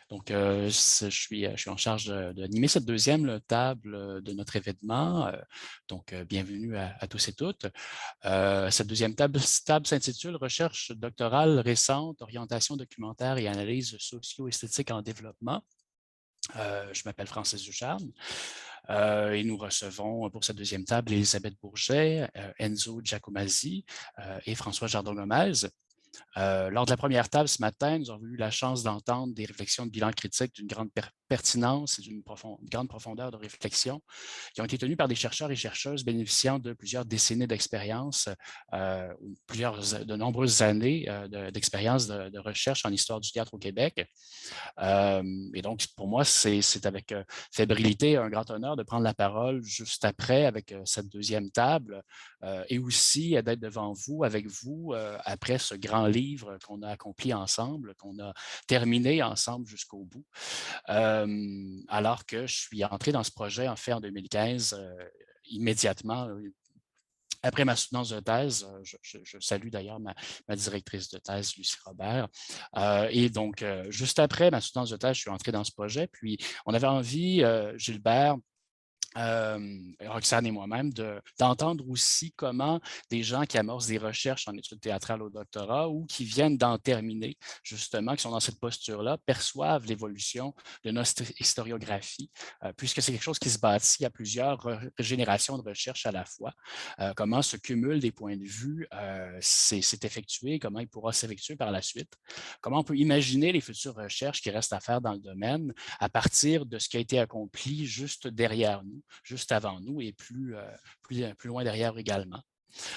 Donc, je suis en charge d'animer cette deuxième table de notre événement. Bienvenue à tous et toutes. Cette deuxième table s'intitule Recherche doctorale récente, orientation documentaire et analyse socio-esthétique en développement. Je m'appelle Francis Ducharme et nous recevons pour cette deuxième table Elisabeth Bourget, Enzo Giacomazzi et François Jardon-Gomez. Lors de la première table ce matin, nous avons eu la chance d'entendre des réflexions de bilan critique d'une grande pertinence et d'une grande profondeur de réflexion qui ont été tenues par des chercheurs et chercheuses bénéficiant de plusieurs décennies d'expérience, de nombreuses années d'expérience de recherche en histoire du théâtre au Québec. Et donc, pour moi, c'est avec fébrilité un grand honneur de prendre la parole juste après avec cette deuxième table et aussi d'être devant vous, avec vous, après ce grand livre qu'on a accompli ensemble, qu'on a terminé ensemble jusqu'au bout. Alors que je suis entré dans ce projet en fait en 2015, immédiatement, après ma soutenance de thèse. Je salue d'ailleurs ma directrice de thèse, Lucie Robert. Et donc, juste après ma soutenance de thèse, je suis entré dans ce projet. Puis, on avait envie, Gilbert, Roxane et moi-même, d'entendre aussi comment des gens qui amorcent des recherches en études théâtrales au doctorat ou qui viennent d'en terminer, justement, qui sont dans cette posture-là, perçoivent l'évolution de notre historiographie, puisque c'est quelque chose qui se bâtit à plusieurs générations de recherche à la fois. Comment se cumulent des points de vue, c'est effectué, comment il pourra s'effectuer par la suite, comment on peut imaginer les futures recherches qui restent à faire dans le domaine à partir de ce qui a été accompli juste derrière nous, juste avant nous et plus loin derrière également.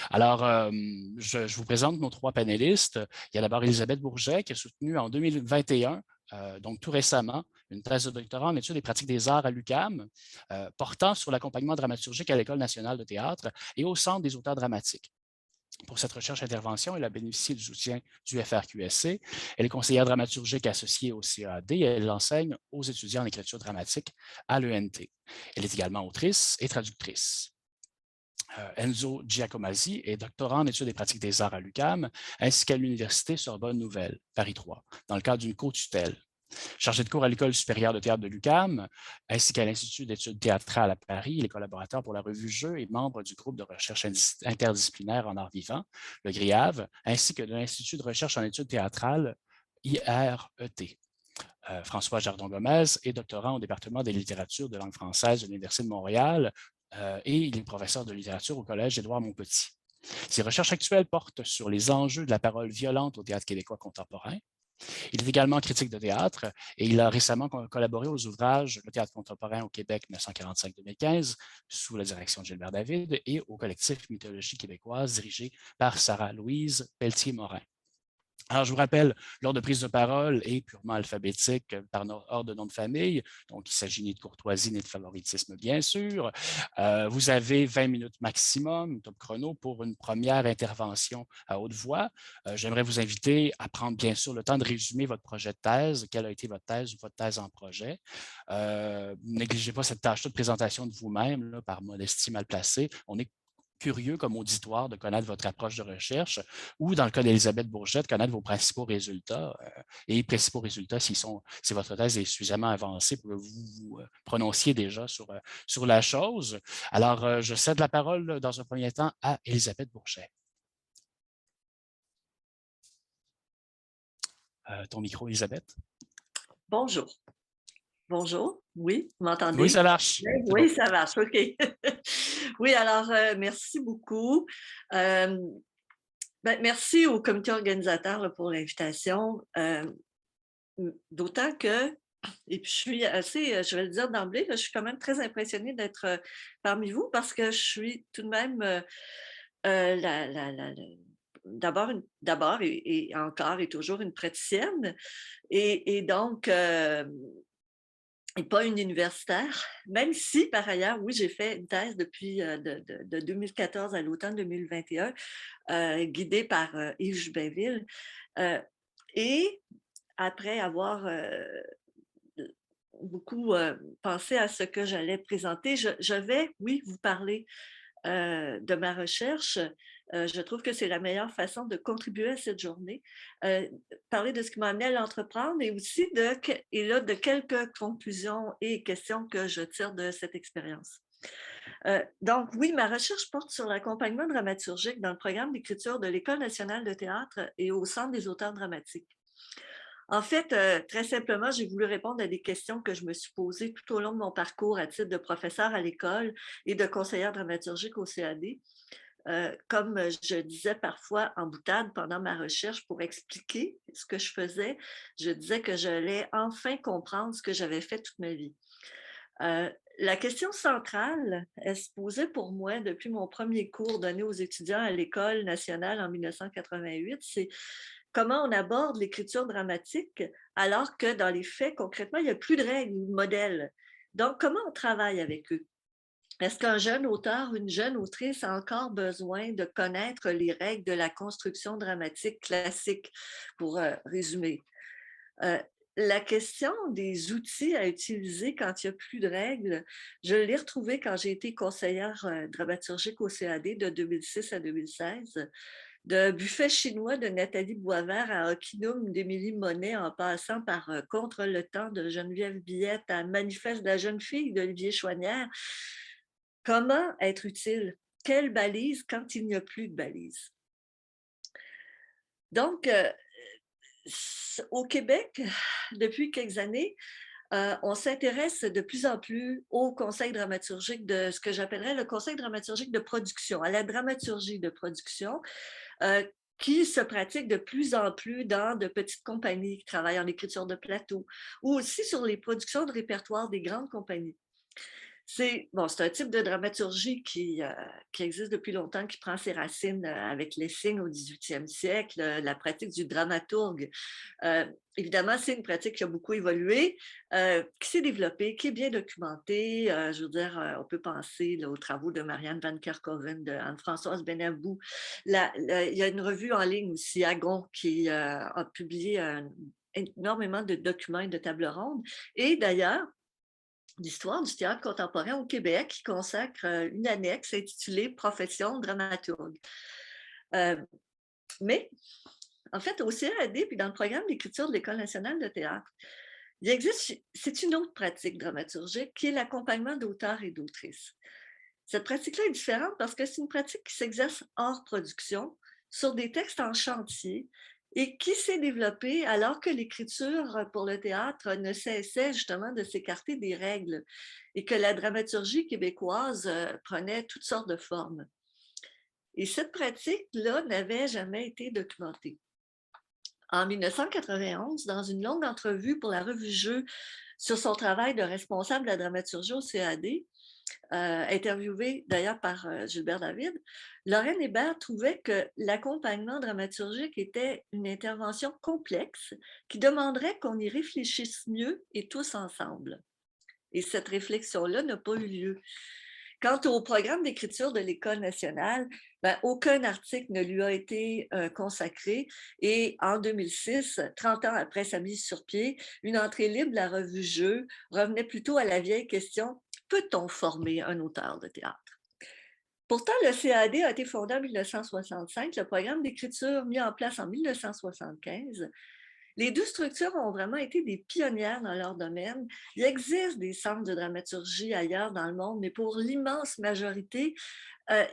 Alors, je vous présente nos trois panélistes. Il y a d'abord Elisabeth Bourget qui a soutenu en 2021, donc tout récemment, une thèse de doctorat en études et pratiques des arts à l'UQAM, portant sur l'accompagnement dramaturgique à l'École nationale de théâtre et au Centre des auteurs dramatiques. Pour cette recherche-intervention, elle a bénéficié du soutien du FRQSC. Elle est conseillère dramaturgique associée au CAD et elle enseigne aux étudiants en écriture dramatique à l'ENT. Elle est également autrice et traductrice. Enzo Giacomazzi est doctorant en études et pratiques des arts à l'UQAM, ainsi qu'à l'Université Sorbonne Nouvelle, Paris 3, dans le cadre d'une co-tutelle. Chargé de cours à l'École supérieure de théâtre de l'UQAM, ainsi qu'à l'Institut d'études théâtrales à Paris, il est collaborateur pour la revue Jeux et membre du groupe de recherche interdisciplinaire en arts vivants, le GRIAV, ainsi que de l'Institut de recherche en études théâtrales, IRET. François Jardon-Gomez est doctorant au département des littératures de langue française de l'Université de Montréal et il est professeur de littérature au Collège Édouard-Montpetit. Ses recherches actuelles portent sur les enjeux de la parole violente au théâtre québécois contemporain. Il est également critique de théâtre et il a récemment collaboré aux ouvrages Le théâtre contemporain au Québec 1945-2015 sous la direction de Gilbert David et au collectif Mythologie québécoise dirigé par Sarah-Louise Pelletier-Morin. Alors, je vous rappelle, l'ordre de prise de parole est purement alphabétique par ordre de nom de famille. Donc, il s'agit ni de courtoisie ni de favoritisme, bien sûr. Vous avez 20 minutes maximum, top chrono, pour une première intervention à haute voix. J'aimerais vous inviter à prendre, bien sûr, le temps de résumer votre projet de thèse. Quelle a été votre thèse ou votre thèse en projet? Négligez pas cette tâche de présentation de vous-même par modestie mal placée. On est curieux comme auditoire de connaître votre approche de recherche ou, dans le cas d'Elisabeth Bourget, de connaître vos principaux résultats et principaux résultats si votre thèse est suffisamment avancée pour que vous vous prononciez déjà sur la chose. Alors, je cède la parole dans un premier temps à Elisabeth Bourget. Ton micro, Elisabeth. Bonjour. Bonjour. Oui, vous m'entendez? Oui, ça marche. Oui, ça marche. OK. Oui, alors, merci beaucoup. Merci au comité organisateur là, pour l'invitation. D'autant que, et puis je suis assez, je vais le dire d'emblée, là, je suis quand même très impressionnée d'être parmi vous parce que je suis tout de même d'abord et encore et toujours une praticienne. Et donc, et pas une universitaire, même si, par ailleurs, oui, j'ai fait une thèse depuis de 2014 à l'automne 2021, guidée par Yves Jubinville. Et après avoir beaucoup pensé à ce que j'allais présenter, je vais, oui, vous parler de ma recherche, je trouve que c'est la meilleure façon de contribuer à cette journée. Parler de ce qui m'a amené à l'entreprendre et aussi de quelques conclusions et questions que je tire de cette expérience. Donc oui, ma recherche porte sur l'accompagnement dramaturgique dans le programme d'écriture de l'École nationale de théâtre et au Centre des auteurs dramatiques. En fait, très simplement, j'ai voulu répondre à des questions que je me suis posées tout au long de mon parcours à titre de professeur à l'école et de conseillère dramaturgique au CAD. Comme je disais parfois en boutade pendant ma recherche pour expliquer ce que je faisais, je disais que j'allais enfin comprendre ce que j'avais fait toute ma vie. La question centrale, elle se posait pour moi depuis mon premier cours donné aux étudiants à l'École nationale en 1988, c'est comment on aborde l'écriture dramatique alors que dans les faits, concrètement, il n'y a plus de règles ou de modèles. Donc, comment on travaille avec eux? Est-ce qu'un jeune auteur, une jeune autrice a encore besoin de connaître les règles de la construction dramatique classique, pour résumer? Euh, la question des outils à utiliser quand il n'y a plus de règles, je l'ai retrouvée quand j'ai été conseillère dramaturgique au CAD de 2006 à 2016. De Buffet chinois de Nathalie Boisvert à Okinum d'Émilie Monet, en passant par Contre le temps de Geneviève Billette à Manifeste de la jeune fille d'Olivier Chouanière. Comment être utile? Quelle balise quand il n'y a plus de balise? Donc, au Québec, depuis quelques années, on s'intéresse de plus en plus au conseil dramaturgique de ce que j'appellerais le conseil dramaturgique de production, à la dramaturgie de production, qui se pratique de plus en plus dans de petites compagnies qui travaillent en écriture de plateau ou aussi sur les productions de répertoire des grandes compagnies. C'est un type de dramaturgie qui existe depuis longtemps, qui prend ses racines avec Lessing au 18e siècle, la pratique du dramaturge. Évidemment, c'est une pratique qui a beaucoup évolué, qui s'est développée, qui est bien documentée. Je veux dire, on peut penser là, aux travaux de Marianne Van Kerkhoven, de Anne-Françoise Benabou. Il y a une revue en ligne aussi, Agon, qui a publié énormément de documents et de tables rondes. Et d'ailleurs, l'histoire du théâtre contemporain au Québec qui consacre une annexe intitulée Profession dramaturge. Mais, en fait, au CAD, puis dans le programme d'écriture de l'École nationale de théâtre, il existe, c'est une autre pratique dramaturgique qui est l'accompagnement d'auteurs et d'autrices. Cette pratique-là est différente parce que c'est une pratique qui s'exerce hors production, sur des textes en chantier, et qui s'est développée alors que l'écriture pour le théâtre ne cessait justement de s'écarter des règles et que la dramaturgie québécoise prenait toutes sortes de formes. Et cette pratique-là n'avait jamais été documentée. En 1991, dans une longue entrevue pour la revue Jeu sur son travail de responsable de la dramaturgie au CAD, interviewée d'ailleurs par Gilbert David, Lorraine Hébert trouvait que l'accompagnement dramaturgique était une intervention complexe qui demanderait qu'on y réfléchisse mieux et tous ensemble. Et cette réflexion-là n'a pas eu lieu. Quant au programme d'écriture de l'École nationale, aucun article ne lui a été consacré et en 2006, 30 ans après sa mise sur pied, une entrée libre de la revue Jeu revenait plutôt à la vieille question: peut-on former un auteur de théâtre? Pourtant, le CAD a été fondé en 1965, le programme d'écriture mis en place en 1975. Les deux structures ont vraiment été des pionnières dans leur domaine. Il existe des centres de dramaturgie ailleurs dans le monde, mais pour l'immense majorité,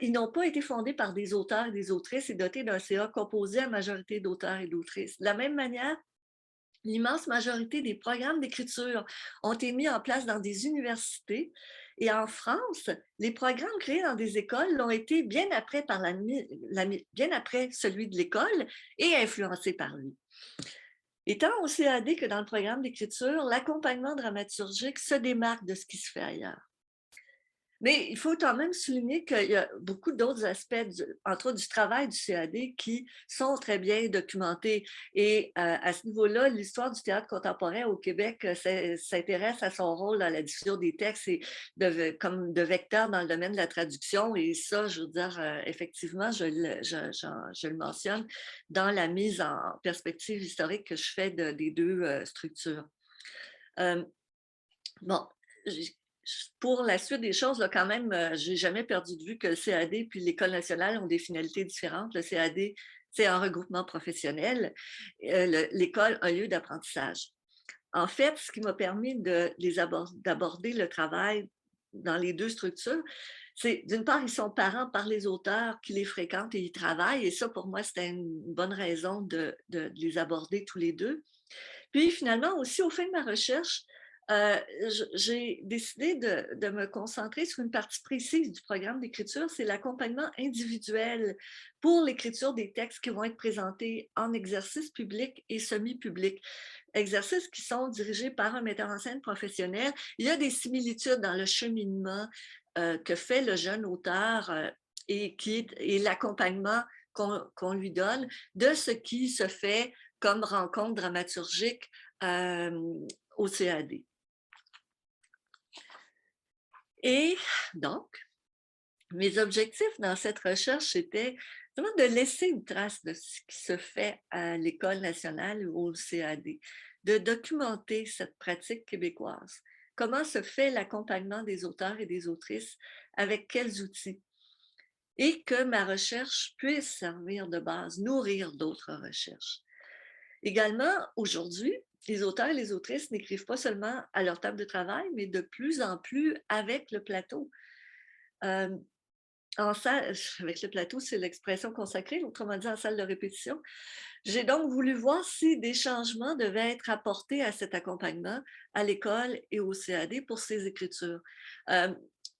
ils n'ont pas été fondés par des auteurs et des autrices et dotés d'un CA composé à majorité d'auteurs et d'autrices. De la même manière, l'immense majorité des programmes d'écriture ont été mis en place dans des universités. Et en France, les programmes créés dans des écoles l'ont été bien après, bien après celui de l'école et influencés par lui. Et tant au CAD que dans le programme d'écriture, l'accompagnement dramaturgique se démarque de ce qui se fait ailleurs. Mais il faut quand même souligner qu'il y a beaucoup d'autres aspects, entre autres du travail du CAD, qui sont très bien documentés. Et à ce niveau-là, l'histoire du théâtre contemporain au Québec s'intéresse à son rôle dans la diffusion des textes et comme de vecteur dans le domaine de la traduction. Et ça, je veux dire, effectivement, je le mentionne dans la mise en perspective historique que je fais des deux structures. Bon, pour la suite des choses, là, quand même, je n'ai jamais perdu de vue que le CAD puis l'École nationale ont des finalités différentes. Le CAD, c'est un regroupement professionnel. L'école, un lieu d'apprentissage. En fait, ce qui m'a permis d'aborder le travail dans les deux structures, c'est d'une part, ils sont parents par les auteurs qui les fréquentent et y travaillent. Et ça, pour moi, c'était une bonne raison de les aborder tous les deux. Puis finalement, aussi, au fin de ma recherche, j'ai décidé de me concentrer sur une partie précise du programme d'écriture, c'est l'accompagnement individuel pour l'écriture des textes qui vont être présentés en exercice public et semi-public. Exercices qui sont dirigés par un metteur en scène professionnel. Il y a des similitudes dans le cheminement que fait le jeune auteur et l'accompagnement qu'on lui donne de ce qui se fait comme rencontre dramaturgique au CAD. Et donc, mes objectifs dans cette recherche, c'était vraiment de laisser une trace de ce qui se fait à l'École nationale ou au CAD, de documenter cette pratique québécoise. Comment se fait l'accompagnement des auteurs et des autrices, avec quels outils, et que ma recherche puisse servir de base, nourrir d'autres recherches. Également, aujourd'hui, les auteurs et les autrices n'écrivent pas seulement à leur table de travail, mais de plus en plus avec le plateau. Avec le plateau, c'est l'expression consacrée, autrement dit en salle de répétition. J'ai donc voulu voir si des changements devaient être apportés à cet accompagnement à l'école et au CAD pour ces écritures.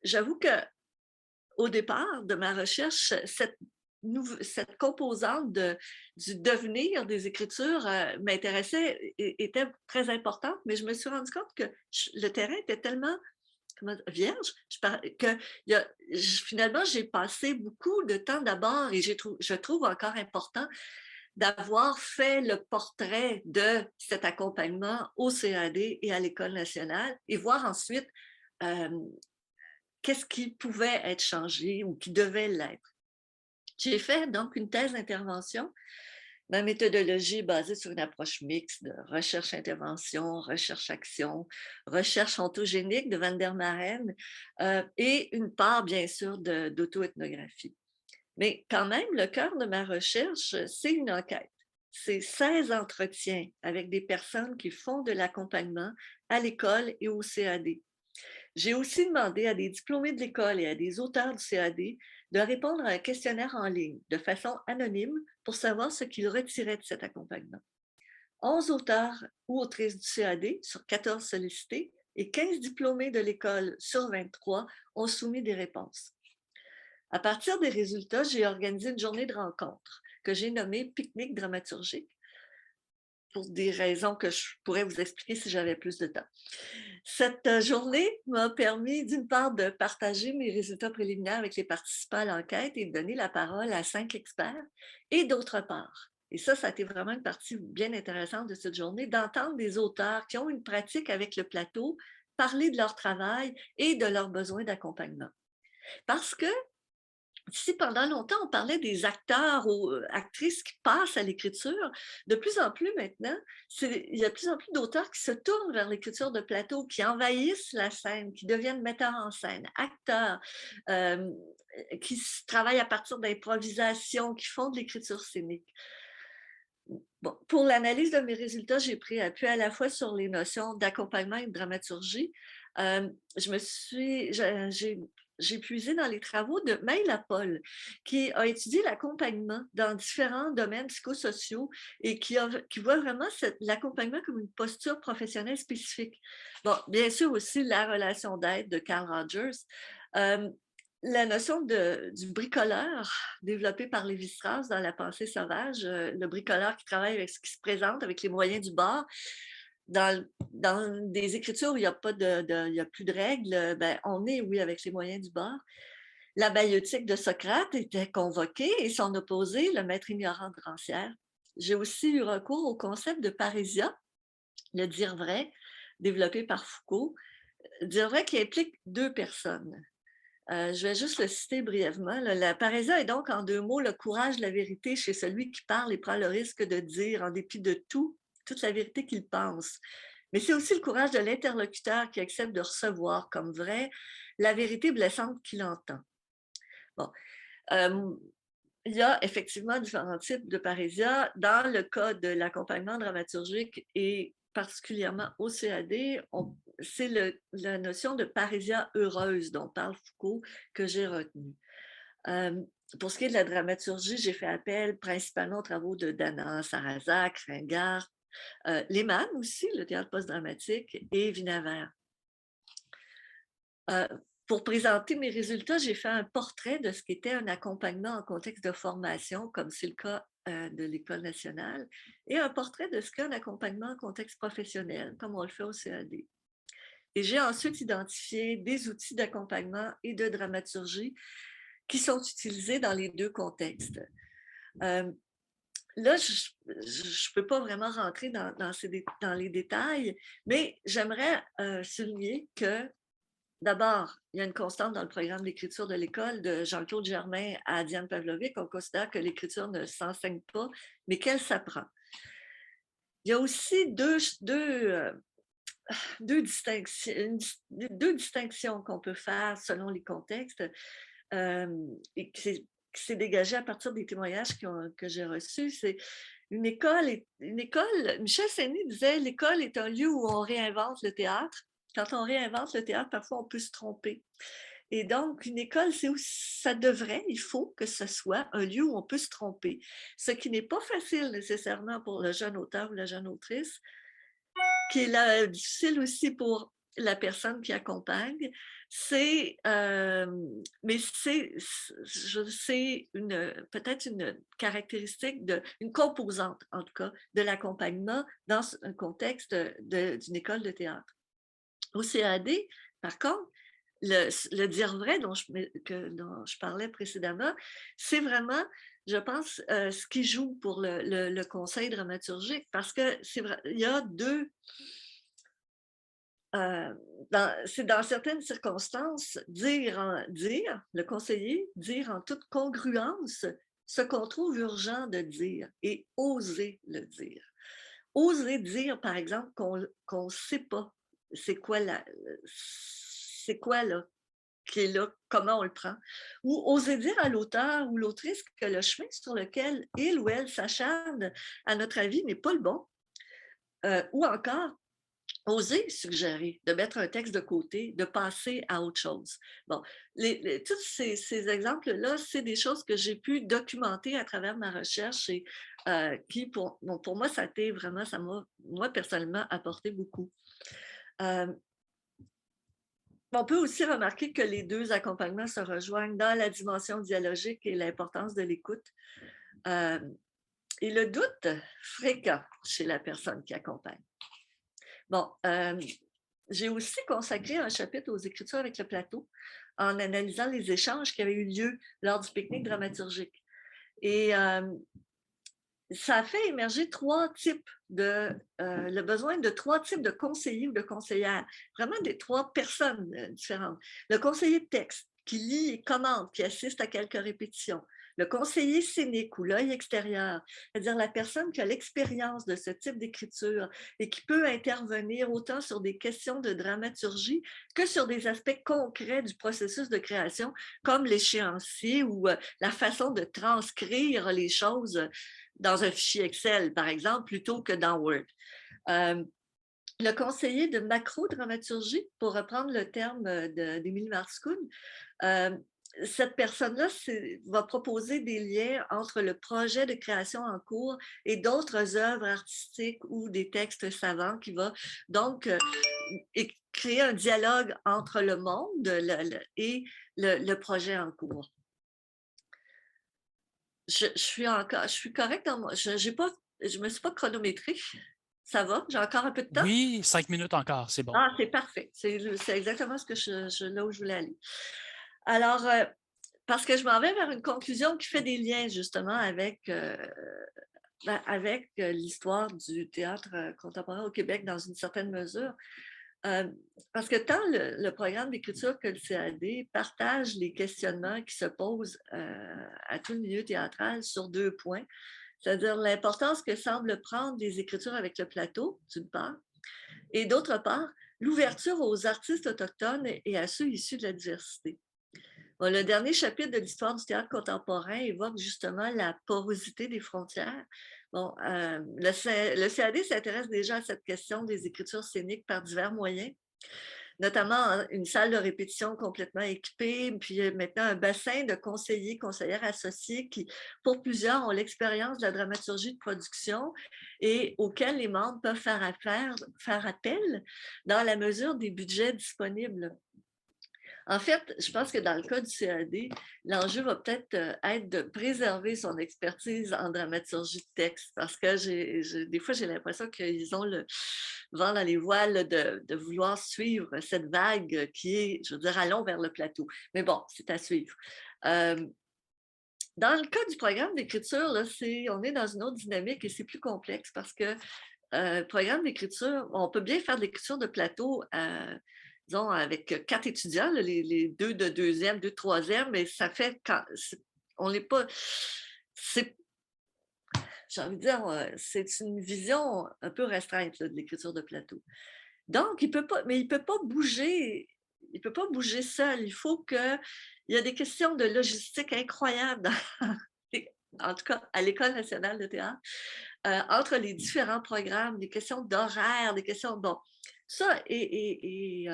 J'avoue qu'au départ de ma recherche, cette composante du devenir des écritures m'intéressait et était très importante, mais je me suis rendu compte que le terrain était tellement vierge que finalement, j'ai passé beaucoup de temps d'abord et je trouve encore important d'avoir fait le portrait de cet accompagnement au CAD et à l'École nationale et voir ensuite qu'est-ce qui pouvait être changé ou qui devait l'être. J'ai fait donc une thèse d'intervention. Ma méthodologie est basée sur une approche mixte de recherche-intervention, recherche-action, recherche ontogénique de Van der Maren et une part, bien sûr, d'auto-ethnographie. Mais quand même, le cœur de ma recherche, c'est une enquête. C'est 16 entretiens avec des personnes qui font de l'accompagnement à l'école et au CAD. J'ai aussi demandé à des diplômés de l'école et à des auteurs du CAD de répondre à un questionnaire en ligne de façon anonyme pour savoir ce qu'ils retiraient de cet accompagnement. 11 auteurs ou autrices du CAD sur 14 sollicités et 15 diplômés de l'école sur 23 ont soumis des réponses. À partir des résultats, j'ai organisé une journée de rencontre que j'ai nommée Pique-nique dramaturgique pour des raisons que je pourrais vous expliquer si j'avais plus de temps. Cette journée m'a permis, d'une part, de partager mes résultats préliminaires avec les participants à l'enquête et de donner la parole à 5 experts, et d'autre part, et ça a été vraiment une partie bien intéressante de cette journée, d'entendre des auteurs qui ont une pratique avec le plateau parler de leur travail et de leurs besoins d'accompagnement. Parce que si pendant longtemps, on parlait des acteurs ou actrices qui passent à l'écriture, de plus en plus maintenant, il y a de plus en plus d'auteurs qui se tournent vers l'écriture de plateau, qui envahissent la scène, qui deviennent metteurs en scène, acteurs, qui travaillent à partir d'improvisation, qui font de l'écriture scénique. Bon, pour l'analyse de mes résultats, j'ai pris appui à la fois sur les notions d'accompagnement et de dramaturgie. J'ai puisé dans les travaux de Maïla Paul, qui a étudié l'accompagnement dans différents domaines psychosociaux et qui voit vraiment l'accompagnement comme une posture professionnelle spécifique. Bon, bien sûr aussi la relation d'aide de Carl Rogers. La notion du bricoleur développée par Lévi-Strauss dans La pensée sauvage, le bricoleur qui travaille avec ce qui se présente, avec les moyens du bord. Dans des écritures où il n'y a plus de règles, on est, oui, avec les moyens du bord. La maïeutique de Socrate était convoquée et son opposé, le maître ignorant de Rancière. J'ai aussi eu recours au concept de parésia, le dire vrai, développé par Foucault. Dire vrai qui implique 2 personnes. Je vais juste le citer brièvement. La parésia est donc, en 2 mots, le courage de la vérité chez celui qui parle et prend le risque de dire, en dépit de tout, toute la vérité qu'il pense. Mais c'est aussi le courage de l'interlocuteur qui accepte de recevoir comme vrai la vérité blessante qu'il entend. Bon, euh, il y a effectivement différents types de parésia. Dans le cas de l'accompagnement dramaturgique et particulièrement au CAD, c'est la notion de parésia heureuse dont parle Foucault que j'ai retenue. Pour ce qui est de la dramaturgie, j'ai fait appel principalement aux travaux de Dana, Sarrazac, Ringard, Lehmann aussi, le théâtre post-dramatique, et Vinavert. Pour présenter mes résultats, j'ai fait un portrait de ce qu'était un accompagnement en contexte de formation, comme c'est le cas de l'École nationale, et un portrait de ce qu'est un accompagnement en contexte professionnel, comme on le fait au CAD. Et j'ai ensuite identifié des outils d'accompagnement et de dramaturgie qui sont utilisés dans les deux contextes. Là, je ne peux pas vraiment rentrer dans les détails, mais j'aimerais souligner que, d'abord, il y a une constante dans le programme d'écriture de l'école de Jean-Claude Germain à Diane Pavlovic. On considère que l'écriture ne s'enseigne pas, mais qu'elle s'apprend. Il y a aussi deux distinctions qu'on peut faire selon les contextes et qui s'est dégagé à partir des témoignages que j'ai reçus. C'est une école, Michel Séné disait, l'école est un lieu où on réinvente le théâtre. Quand on réinvente le théâtre, parfois on peut se tromper. Et donc, une école, c'est où ça devrait, il faut que ce soit un lieu où on peut se tromper. Ce qui n'est pas facile nécessairement pour le jeune auteur ou la jeune autrice, qui est difficile aussi pour la personne qui accompagne, mais c'est peut-être une caractéristique, une composante en tout cas, de l'accompagnement dans un contexte d'une école de théâtre. Au CAD, par contre, le dire vrai dont je parlais précédemment, c'est vraiment, je pense, ce qui joue pour le conseil dramaturgique, parce que il y a deux... c'est dans certaines circonstances, le conseiller, dire en toute congruence ce qu'on trouve urgent de dire et oser le dire. Oser dire, par exemple, qu'on ne sait pas c'est quoi là, qui est là, comment on le prend. Ou oser dire à l'auteur ou l'autrice que le chemin sur lequel il ou elle s'acharne, à notre avis, n'est pas le bon. Ou encore, oser suggérer, de mettre un texte de côté, de passer à autre chose. Bon, tous ces exemples-là, c'est des choses que j'ai pu documenter à travers ma recherche et qui, pour moi, ça m'a, moi, personnellement, apporté beaucoup. On peut aussi remarquer que les deux accompagnements se rejoignent dans la dimension dialogique et l'importance de l'écoute. Et le doute fréquent chez la personne qui accompagne. Bon, j'ai aussi consacré un chapitre aux écritures avec le plateau en analysant les échanges qui avaient eu lieu lors du pique-nique dramaturgique. Et ça a fait émerger le besoin de trois types de conseillers ou de conseillères, vraiment des trois personnes différentes. Le conseiller de texte qui lit et commente, qui assiste à quelques répétitions. Le conseiller scénique ou l'œil extérieur, c'est-à-dire la personne qui a l'expérience de ce type d'écriture et qui peut intervenir autant sur des questions de dramaturgie que sur des aspects concrets du processus de création, comme l'échéancier ou la façon de transcrire les choses dans un fichier Excel, par exemple, plutôt que dans Word. Le conseiller de macro-dramaturgie, pour reprendre le terme d'Émilie Marskoun, cette personne-là va proposer des liens entre le projet de création en cours et d'autres œuvres artistiques ou des textes savants qui va donc créer un dialogue entre le monde et le projet en cours. Je suis correcte dans moi. Je me suis pas chronométrée. Ça va? J'ai encore un peu de temps? Oui, 5 minutes encore, c'est bon. Ah, c'est parfait. C'est exactement ce que là où je voulais aller. Alors, parce que je m'en vais vers une conclusion qui fait des liens justement avec l'histoire du théâtre contemporain au Québec dans une certaine mesure. Parce que tant le programme d'écriture que le CAD partagent les questionnements qui se posent à tout le milieu théâtral sur deux points, c'est-à-dire l'importance que semble prendre les écritures avec le plateau, d'une part, Et d'autre part, l'ouverture aux artistes autochtones et à ceux issus de la diversité. Bon, le dernier chapitre de l'histoire du théâtre contemporain évoque justement la porosité des frontières. Bon, le CAD s'intéresse déjà à cette question des écritures scéniques par divers moyens, notamment une salle de répétition complètement équipée, puis maintenant un bassin de conseillers, conseillères associés qui, pour plusieurs, ont l'expérience de la dramaturgie de production et auxquels les membres peuvent faire appel dans la mesure des budgets disponibles. En fait, je pense que dans le cas du CAD, l'enjeu va peut-être être de préserver son expertise en dramaturgie de texte, parce que des fois, j'ai l'impression qu'ils ont le vent dans les voiles de vouloir suivre cette vague qui est, je veux dire, allons vers le plateau. Mais bon, c'est à suivre. Dans le cas du programme d'écriture, on est dans une autre dynamique et c'est plus complexe parce que programme d'écriture, on peut bien faire de l'écriture de plateau, disons, avec 4 étudiants, là, les 2 de deuxième, 2 de troisième, mais ça fait on n'est pas. J'ai envie de dire, c'est une vision un peu restreinte là, de l'écriture de plateau. Donc, il peut pas bouger. Il ne peut pas bouger seul. Il faut que. Il y a des questions de logistique incroyables, en tout cas à l'École nationale de théâtre. Entre les différents programmes, des questions d'horaire, des questions. Bon, ça, et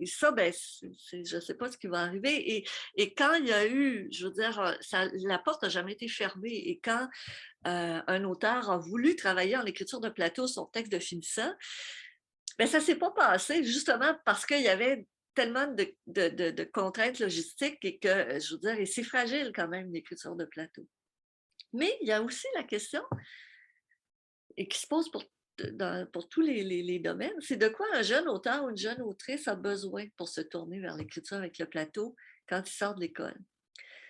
ça, ben, je ne sais pas ce qui va arriver. Et quand il y a eu, je veux dire, la porte n'a jamais été fermée. Et quand un auteur a voulu travailler en écriture de plateau son texte de finissant, ben, ça ne s'est pas passé, justement parce qu'il y avait tellement de contraintes logistiques et que, je veux dire, et c'est fragile quand même, l'écriture de plateau. Mais il y a aussi la question et qui se pose pour tous les domaines, c'est de quoi un jeune auteur ou une jeune autrice a besoin pour se tourner vers l'écriture avec le plateau quand il sort de l'école.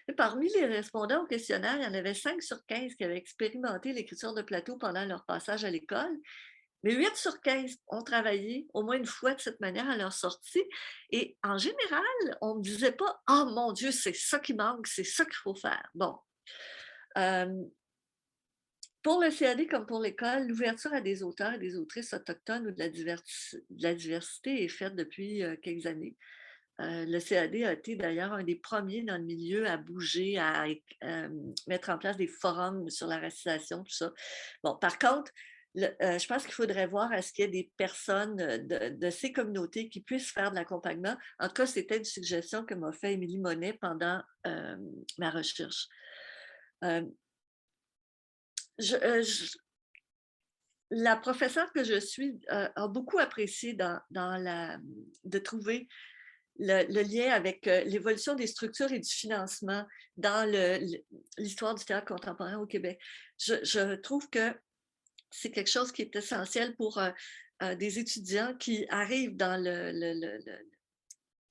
Et parmi les répondants au questionnaire, il y en avait 5 sur 15 qui avaient expérimenté l'écriture de plateau pendant leur passage à l'école, mais 8 sur 15 ont travaillé au moins une fois de cette manière à leur sortie. Et en général, on ne me disait pas « Oh mon Dieu, c'est ça qui manque, c'est ça qu'il faut faire ». Bon. Pour le CAD comme pour l'école, l'ouverture à des auteurs et des autrices autochtones ou de la diversité est faite depuis quelques années. Le CAD a été d'ailleurs un des premiers dans le milieu à bouger, à mettre en place des forums sur la racisation, tout ça. Bon, par contre, je pense qu'il faudrait voir à ce qu'il y ait des personnes de ces communautés qui puissent faire de l'accompagnement. En tout cas, c'était une suggestion que m'a fait Émilie Monet pendant ma recherche. La professeure que je suis a beaucoup apprécié de trouver le lien avec l'évolution des structures et du financement dans l'histoire du théâtre contemporain au Québec. Je trouve que c'est quelque chose qui est essentiel pour des étudiants qui arrivent dans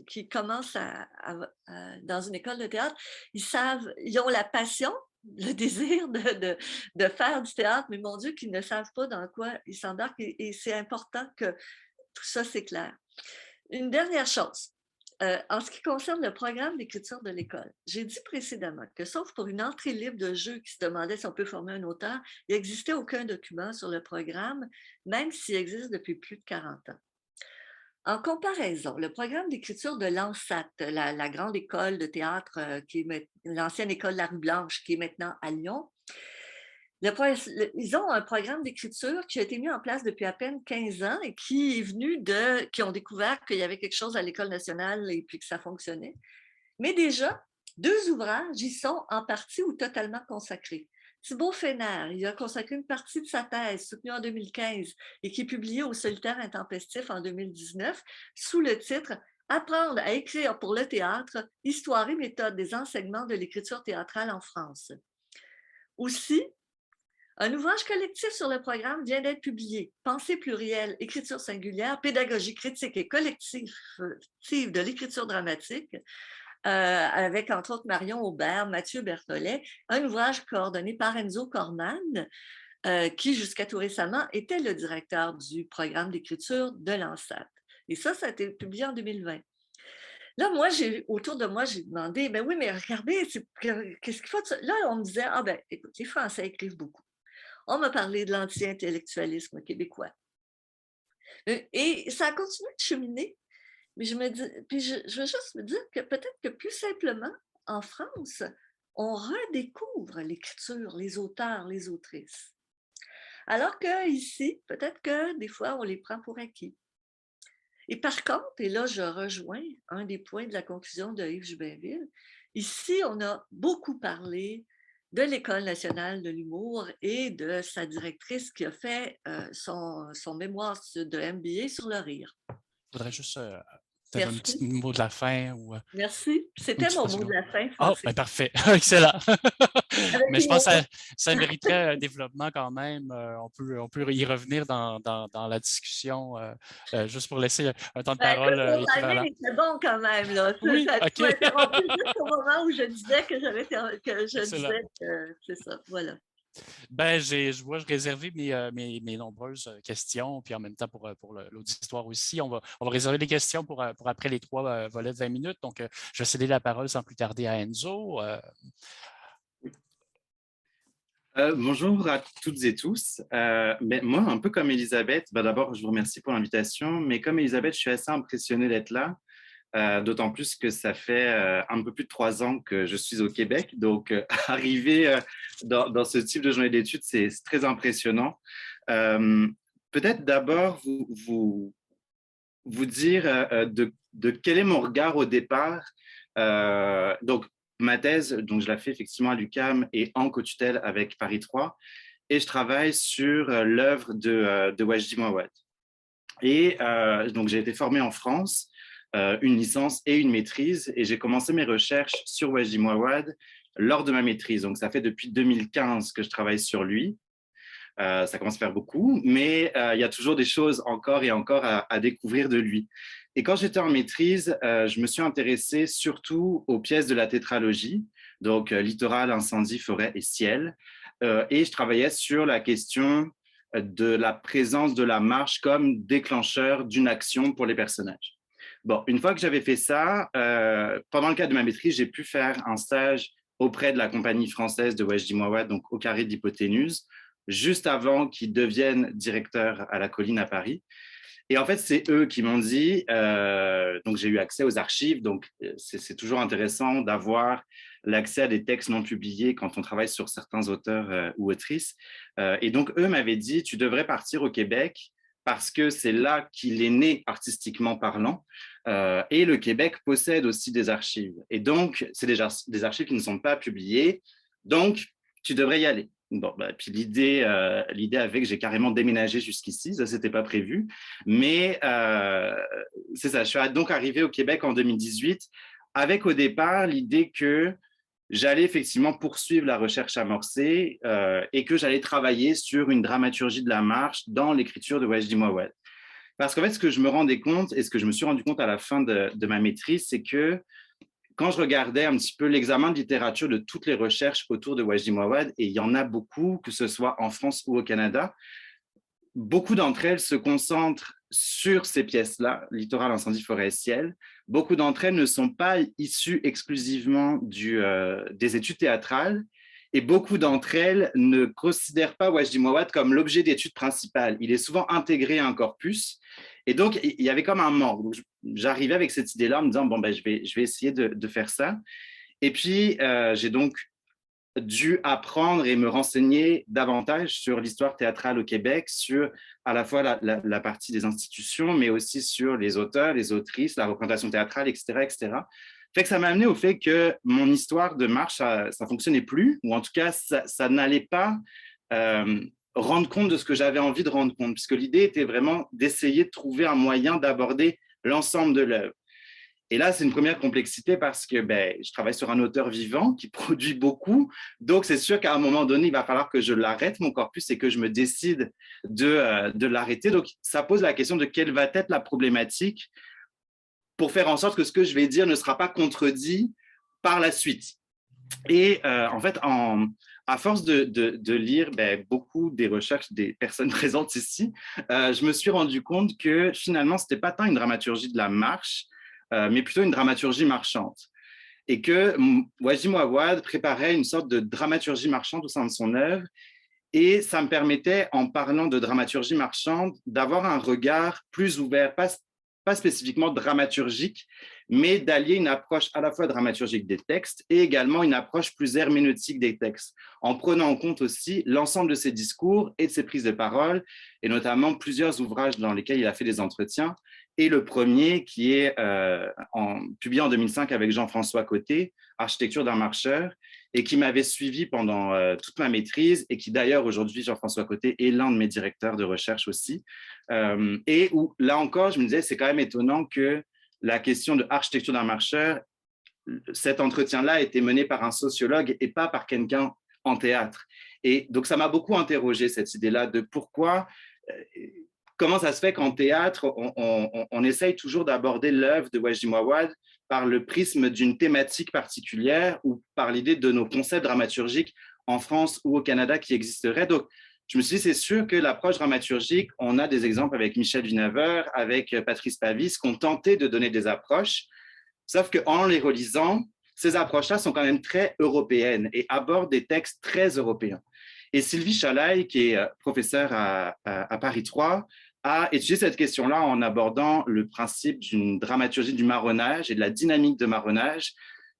qui commencent dans une école de théâtre. Ils ont la passion, le désir de faire du théâtre, mais mon Dieu, qu'ils ne savent pas dans quoi ils s'embarquent et c'est important que tout ça s'éclaire. Une dernière chose, en ce qui concerne le programme d'écriture de l'école, j'ai dit précédemment que sauf pour une entrée libre de jeu qui se demandait si on peut former un auteur, il n'existait aucun document sur le programme, même s'il existe depuis plus de 40 ans. En comparaison, le programme d'écriture de l'ANSAT, la grande école de théâtre qui est l'ancienne école La Rue Blanche, qui est maintenant à Lyon, ils ont un programme d'écriture qui a été mis en place depuis à peine 15 ans et qui est venu qui ont découvert qu'il y avait quelque chose à l'École nationale et puis que ça fonctionnait. Mais déjà, 2 ouvrages y sont en partie ou totalement consacrés. Thibaut Fénère, il a consacré une partie de sa thèse, soutenue en 2015 et qui est publiée au Solitaire intempestif en 2019, sous le titre « Apprendre à écrire pour le théâtre, histoire et méthode des enseignements de l'écriture théâtrale en France ». Aussi, un ouvrage collectif sur le programme vient d'être publié, Pensée plurielle, écriture singulière, pédagogie critique et collective de l'écriture dramatique, avec entre autres Marion Aubert, Mathieu Berthollet, un ouvrage coordonné par Enzo Corman, qui jusqu'à tout récemment était le directeur du programme d'écriture de l'ANSAT. Et ça a été publié en 2020. Là, moi, autour de moi, j'ai demandé, ben oui, mais regardez, qu'est-ce qu'il faut de ça? Là, on me disait, ah ben, écoute, les Français écrivent beaucoup. On m'a parlé de l'anti-intellectualisme québécois. Et ça a continué de cheminer, mais je me dis, puis je veux juste me dire que peut-être que plus simplement, en France, on redécouvre l'écriture, les auteurs, les autrices. Alors qu'ici, peut-être que des fois, on les prend pour acquis. Et par contre, et là, je rejoins un des points de la conclusion de Yves Jubainville, ici, on a beaucoup parlé de l'École nationale de l'humour et de sa directrice qui a fait son mémoire de MBA sur le rire. Je voudrais juste peut-être un petit Merci. mot de la fin ou Merci. une C'était petite mon mot de précision. la fin, Oh, ben Sophie. parfait. Excellent. Avec Mais je pense que humour. ça mériterait un développement quand même. On peut y revenir dans la discussion, juste pour laisser un temps de Ben, écoute, parole mon timing équivalent. était bon quand même, là. Oui, Tu OK. m'as interrompu juste au moment où je disais Excellent. que c'est ça. Voilà. Ben, je réserver mes nombreuses questions, puis en même temps pour l'auditoire aussi. On va réserver les questions pour après les 3 volets de 20 minutes. Donc, je vais céder la parole sans plus tarder à Enzo. Bonjour à toutes et tous. Moi, un peu comme Elisabeth, d'abord, je vous remercie pour l'invitation, mais comme Elisabeth, je suis assez impressionné d'être là, d'autant plus que ça fait un peu plus de 3 ans que je suis au Québec. Donc, arriver dans ce type de journée d'études, c'est très impressionnant. Euh, Peut-être d'abord vous dire de quel est mon regard au départ. Donc, ma thèse, donc je la fais effectivement à l'UQAM et en co-tutelle avec Paris 3, et je travaille sur l'œuvre de Wajdi Mouawad. Et donc, j'ai été formé en France, une licence et une maîtrise, et j'ai commencé mes recherches sur Wajdi Mouawad lors de ma maîtrise. Donc, ça fait depuis 2015 que je travaille sur lui. Ça commence à faire beaucoup, mais il y a toujours des choses encore et encore à découvrir de lui. Et quand j'étais en maîtrise, je me suis intéressé surtout aux pièces de la tétralogie, donc littoral, incendie, forêt et ciel. Et je travaillais sur la question de la présence de la marche comme déclencheur d'une action pour les personnages. Bon, une fois que j'avais fait ça, pendant le cadre de ma maîtrise, j'ai pu faire un stage auprès de la compagnie française de Wajdi Mouawad, donc au Carré d'Hypoténuse, juste avant qu'ils deviennent directeurs à la Colline à Paris. Et en fait, c'est eux qui m'ont dit, donc j'ai eu accès aux archives, donc c'est toujours intéressant d'avoir l'accès à des textes non publiés quand on travaille sur certains auteurs ou autrices. Et donc, eux m'avaient dit, tu devrais partir au Québec parce que c'est là qu'il est né artistiquement parlant. Et le Québec possède aussi des archives. Et donc, c'est des archives qui ne sont pas publiées. Donc, tu devrais y aller. Bon, puis l'idée avait que j'ai carrément déménagé jusqu'ici, ça c'était pas prévu, mais c'est ça. Je suis donc arrivé au Québec en 2018 avec au départ l'idée que j'allais effectivement poursuivre la recherche amorcée et que j'allais travailler sur une dramaturgie de la marche dans l'écriture de Wajdi Mouawad. Parce qu'en fait, ce que je me rendais compte et ce que je me suis rendu compte à la fin de ma maîtrise, c'est que quand je regardais un petit peu l'examen de littérature de toutes les recherches autour de Wajdi Mouawad, et il y en a beaucoup, que ce soit en France ou au Canada, beaucoup d'entre elles se concentrent sur ces pièces-là, littoral, incendie, forêt et ciel. Beaucoup d'entre elles ne sont pas issues exclusivement des études théâtrales, et beaucoup d'entre elles ne considèrent pas Wajdi Mouawad comme l'objet d'étude principale. Il est souvent intégré à un corpus. Et donc, il y avait comme un manque. Donc, j'arrivais avec cette idée-là en me disant, bon, je vais essayer de faire ça. Et puis, j'ai donc dû apprendre et me renseigner davantage sur l'histoire théâtrale au Québec, sur à la fois la partie des institutions, mais aussi sur les auteurs, les autrices, la représentation théâtrale, etc., etc. Fait que ça m'a amené au fait que mon histoire de marche, ça fonctionnait plus, ou en tout cas, ça n'allait pas rendre compte de ce que j'avais envie de rendre compte, puisque l'idée était vraiment d'essayer de trouver un moyen d'aborder l'ensemble de l'œuvre. Et là, c'est une première complexité parce que je travaille sur un auteur vivant qui produit beaucoup. Donc, c'est sûr qu'à un moment donné, il va falloir que je l'arrête, mon corpus, et que je me décide de l'arrêter. Donc, ça pose la question de quelle va être la problématique pour faire en sorte que ce que je vais dire ne sera pas contredit par la suite. Et en fait, à force de lire beaucoup des recherches des personnes présentes ici, je me suis rendu compte que finalement, ce n'était pas tant une dramaturgie de la marche, mais plutôt une dramaturgie marchande. Et que Wajdi Mouawad préparait une sorte de dramaturgie marchande au sein de son œuvre. Et ça me permettait, en parlant de dramaturgie marchande, d'avoir un regard plus ouvert, pas spécifiquement dramaturgique, mais d'allier une approche à la fois dramaturgique des textes et également une approche plus herméneutique des textes, en prenant en compte aussi l'ensemble de ses discours et de ses prises de parole, et notamment plusieurs ouvrages dans lesquels il a fait des entretiens, et le premier qui est publié en 2005 avec Jean-François Côté, Architecture d'un marcheur, et qui m'avait suivi pendant toute ma maîtrise, et qui d'ailleurs aujourd'hui, Jean-François Côté est l'un de mes directeurs de recherche aussi, et où là encore, je me disais, c'est quand même étonnant que la question de architecture d'un marcheur, cet entretien-là a été mené par un sociologue et pas par quelqu'un en théâtre. Et donc, ça m'a beaucoup interrogé, cette idée-là de pourquoi, comment ça se fait qu'en théâtre, on essaye toujours d'aborder l'œuvre de Wajdi Mouawad par le prisme d'une thématique particulière ou par l'idée de nos concepts dramaturgiques en France ou au Canada qui existeraient. Donc, je me suis dit, c'est sûr que l'approche dramaturgique, on a des exemples avec Michel Vinaveur, avec Patrice Pavis, qui ont tenté de donner des approches, sauf qu'en les relisant, ces approches-là sont quand même très européennes et abordent des textes très européens. Et Sylvie Chalaï, qui est professeure à Paris 3, a étudié cette question-là en abordant le principe d'une dramaturgie du marronnage et de la dynamique de marronnage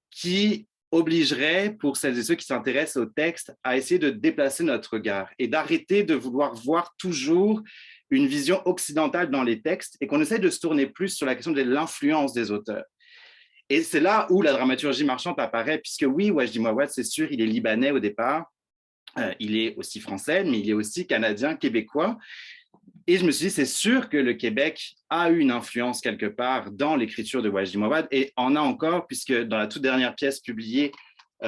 qui obligerait, pour celles et ceux qui s'intéressent au texte, à essayer de déplacer notre regard et d'arrêter de vouloir voir toujours une vision occidentale dans les textes et qu'on essaie de se tourner plus sur la question de l'influence des auteurs. Et c'est là où la dramaturgie marchande apparaît, puisque oui, Wajdi Mouawad, c'est sûr, il est libanais au départ, il est aussi français, mais il est aussi canadien, québécois. Et je me suis dit, c'est sûr que le Québec a eu une influence quelque part dans l'écriture de Wajdi Mouawad et en a encore, puisque dans la toute dernière pièce publiée,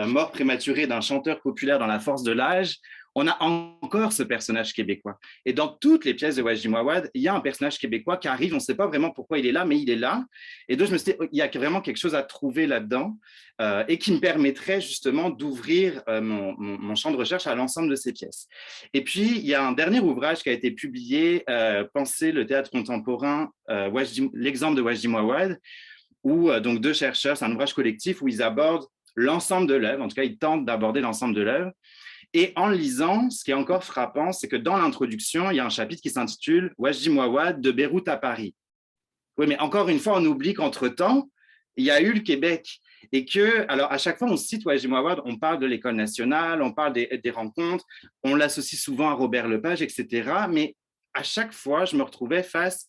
Mort prématurée d'un chanteur populaire dans la force de l'âge, on a encore ce personnage québécois. Et dans toutes les pièces de Wajdi Mouawad, il y a un personnage québécois qui arrive, on ne sait pas vraiment pourquoi il est là, mais il est là. Et donc, je me suis dit, il y a vraiment quelque chose à trouver là-dedans et qui me permettrait justement d'ouvrir mon champ de recherche à l'ensemble de ces pièces. Et puis, il y a un dernier ouvrage qui a été publié, Penser le théâtre contemporain, l'exemple de Wajdi Mouawad, où donc deux chercheurs, c'est un ouvrage collectif où ils abordent l'ensemble de l'œuvre, en tout cas, ils tentent d'aborder l'ensemble de l'œuvre. Et en lisant, ce qui est encore frappant, c'est que dans l'introduction, il y a un chapitre qui s'intitule « Wajdi Mouawad, de Beyrouth à Paris ». Oui, mais encore une fois, on oublie qu'entre-temps, il y a eu le Québec. Et que, alors à chaque fois, on cite Wajdi Mouawad, on parle de l'École nationale, on parle des rencontres, on l'associe souvent à Robert Lepage, etc. Mais à chaque fois, je me retrouvais face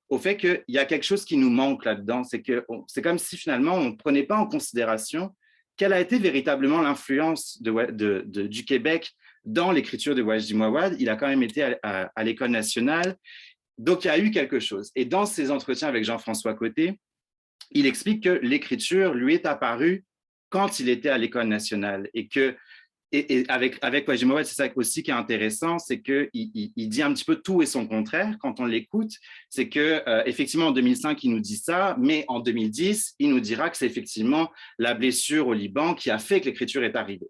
au fait qu'il y a quelque chose qui nous manque là-dedans. C'est comme si finalement, on ne prenait pas en considération quelle a été véritablement l'influence du Québec dans l'écriture de Wajdi Mouawad. Il a quand même été à l'École nationale, donc il y a eu quelque chose. Et dans ses entretiens avec Jean-François Côté, il explique que l'écriture lui est apparue quand il était à l'École nationale et que et avec Wajdi Mouawad, c'est ça aussi qui est intéressant, c'est qu'il dit un petit peu tout et son contraire quand on l'écoute. C'est qu'effectivement, en 2005, il nous dit ça, mais en 2010, il nous dira que c'est effectivement la blessure au Liban qui a fait que l'écriture est arrivée.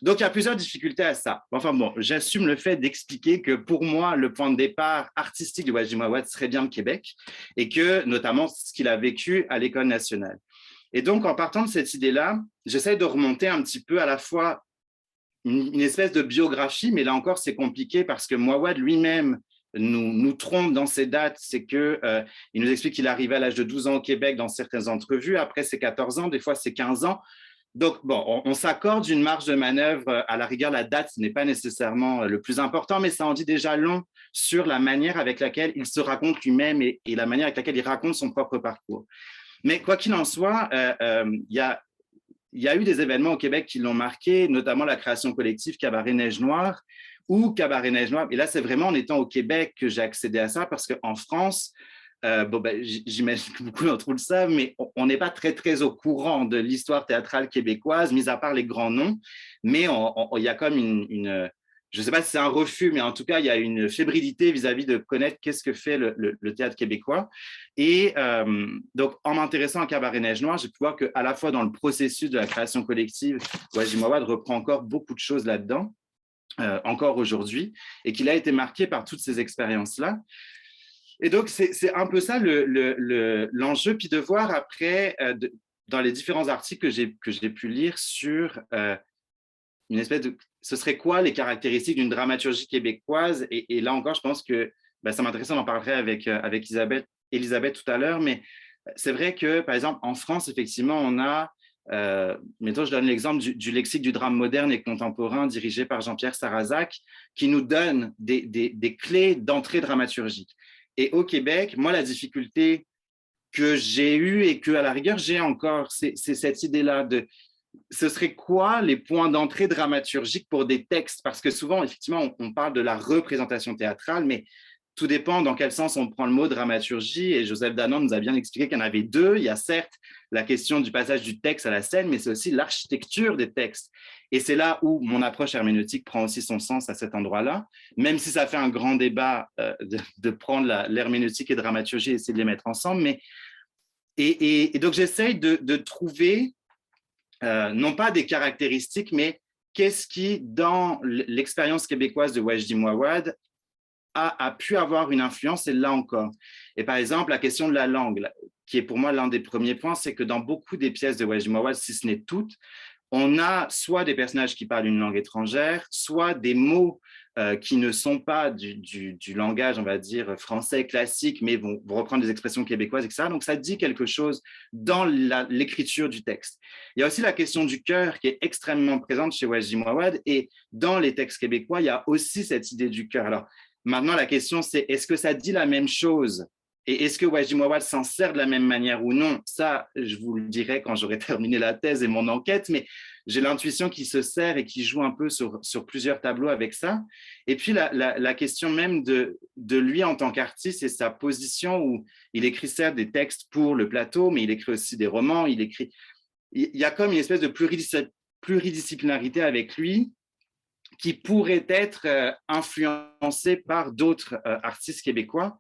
Donc, il y a plusieurs difficultés à ça. Enfin bon, j'assume le fait d'expliquer que pour moi, le point de départ artistique de Wajdi Mouawad serait bien le Québec et que notamment ce qu'il a vécu à l'École nationale. Et donc, en partant de cette idée-là, j'essaie de remonter un petit peu à la fois une espèce de biographie, mais là encore, c'est compliqué parce que Mouawad lui-même nous trompe dans ses dates. C'est qu'il nous explique qu'il est arrivé à l'âge de 12 ans au Québec dans certaines entrevues. Après, c'est 14 ans, des fois, c'est 15 ans. Donc, bon, on s'accorde une marge de manœuvre. À la rigueur, la date, ce n'est pas nécessairement le plus important, mais ça en dit déjà long sur la manière avec laquelle il se raconte lui-même et la manière avec laquelle il raconte son propre parcours. Mais quoi qu'il en soit, il y a eu des événements au Québec qui l'ont marqué, notamment la création collective Cabaret Neige Noire ou Cabaret Neige Noire. Et là, c'est vraiment en étant au Québec que j'ai accédé à ça parce qu'en France, j'imagine que beaucoup d'entre vous le savent, mais on n'est pas très, très au courant de l'histoire théâtrale québécoise, mis à part les grands noms. Mais il y a comme je ne sais pas si c'est un refus, mais en tout cas, il y a une fébrilité vis-à-vis de connaître qu'est-ce que fait le théâtre québécois. Et donc, en m'intéressant à Cabaret Neige Noire, j'ai pu voir qu'à la fois dans le processus de la création collective, Wajdi Mouawad reprend encore beaucoup de choses là-dedans, encore aujourd'hui, et qu'il a été marqué par toutes ces expériences-là. Et donc, c'est un peu ça l'enjeu, puis de voir après, dans les différents articles que j'ai pu lire sur une espèce de... Ce serait quoi les caractéristiques d'une dramaturgie québécoise? Et là encore, je pense que ça m'intéresse, on en parlerait avec Elisabeth tout à l'heure, mais c'est vrai que, par exemple, en France, effectivement, on a, mettons, je donne l'exemple du lexique du drame moderne et contemporain dirigé par Jean-Pierre Sarrazac, qui nous donne des clés d'entrée dramaturgique. Et au Québec, moi, la difficulté que j'ai eue et que, à la rigueur, j'ai encore, c'est cette idée-là de ce serait quoi les points d'entrée dramaturgiques pour des textes? Parce que souvent, effectivement, on parle de la représentation théâtrale, mais tout dépend dans quel sens on prend le mot dramaturgie. Et Joseph Danon nous a bien expliqué qu'il y en avait deux. Il y a certes la question du passage du texte à la scène, mais c'est aussi l'architecture des textes. Et c'est là où mon approche herméneutique prend aussi son sens à cet endroit-là, même si ça fait un grand débat de prendre l'herméneutique et dramaturgie et essayer de les mettre ensemble. Mais, et donc, j'essaye de trouver non pas des caractéristiques, mais qu'est-ce qui, dans l'expérience québécoise de Wajdi Mouawad, a pu avoir une influence, et là encore. Et par exemple, la question de la langue, qui est pour moi l'un des premiers points, c'est que dans beaucoup des pièces de Wajdi Mouawad, si ce n'est toutes, on a soit des personnages qui parlent une langue étrangère, soit des mots qui ne sont pas du langage, on va dire, français classique, mais vont reprendre des expressions québécoises, etc. Donc, ça dit quelque chose dans l'écriture du texte. Il y a aussi la question du cœur qui est extrêmement présente chez Wajdi Mouawad, et dans les textes québécois, il y a aussi cette idée du cœur. Alors, maintenant, la question, c'est est-ce que ça dit la même chose? Et est-ce que Wajdi Mouawad s'en sert de la même manière ou non? Ça, je vous le dirai quand j'aurai terminé la thèse et mon enquête, mais j'ai l'intuition qu'il se sert et qu'il joue un peu sur plusieurs tableaux avec ça. Et puis, la question même de lui en tant qu'artiste et sa position où il écrit certes des textes pour le plateau, mais il écrit aussi des romans, il y a comme une espèce de pluridisciplinarité avec lui qui pourrait être influencée par d'autres artistes québécois.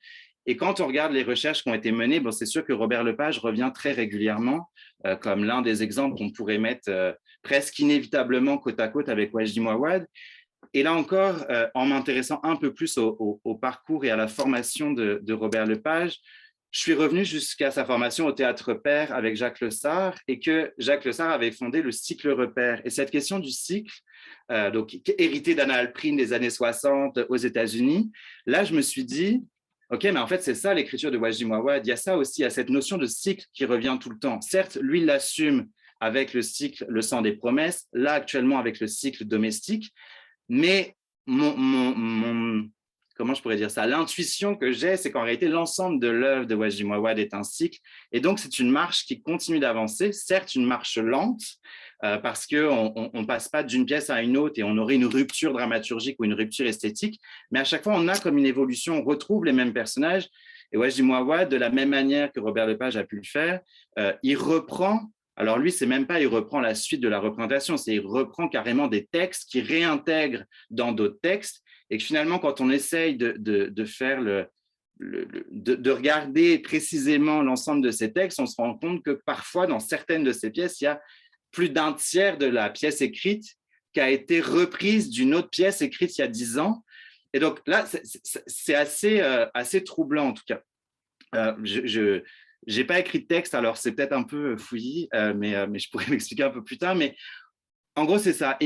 Et quand on regarde les recherches qui ont été menées, bon, c'est sûr que Robert Lepage revient très régulièrement comme l'un des exemples qu'on pourrait mettre presque inévitablement côte à côte avec Wajdi Mouawad. Et là encore, en m'intéressant un peu plus au parcours et à la formation de Robert Lepage, je suis revenu jusqu'à sa formation au Théâtre Père avec Jacques Lessard, et que Jacques Lessard avait fondé le cycle Repère. Et cette question du cycle, donc hérité d'Anna Alprine des années 60 aux États-Unis, là, je me suis dit, OK, mais en fait, c'est ça l'écriture de Wajdi Mouawad. Il y a ça aussi, il y a cette notion de cycle qui revient tout le temps. Certes, lui, il l'assume avec le cycle Le sang des promesses, là, actuellement, avec le cycle domestique, mais comment je pourrais dire ça? L'intuition que j'ai, c'est qu'en réalité, l'ensemble de l'œuvre de Wajdi Mouawad est un cycle. Et donc, c'est une marche qui continue d'avancer, certes une marche lente, parce qu'on ne passe pas d'une pièce à une autre et on aurait une rupture dramaturgique ou une rupture esthétique, mais à chaque fois, on a comme une évolution, on retrouve les mêmes personnages. Et Wajdi Mouawad, de la même manière que Robert Lepage a pu le faire, il reprend, alors lui, c'est même pas il reprend la suite de la représentation, c'est il reprend carrément des textes qui réintègrent dans d'autres textes, et que finalement, quand on essaye de faire de regarder précisément l'ensemble de ces textes, on se rend compte que parfois, dans certaines de ces pièces, il y a plus d'un tiers de la pièce écrite qui a été reprise d'une autre pièce écrite il y a 10 ans. Et donc là, c'est assez troublant en tout cas. Je n'ai pas écrit de texte, alors c'est peut-être un peu fouillis, mais je pourrais m'expliquer un peu plus tard. Mais en gros, c'est ça.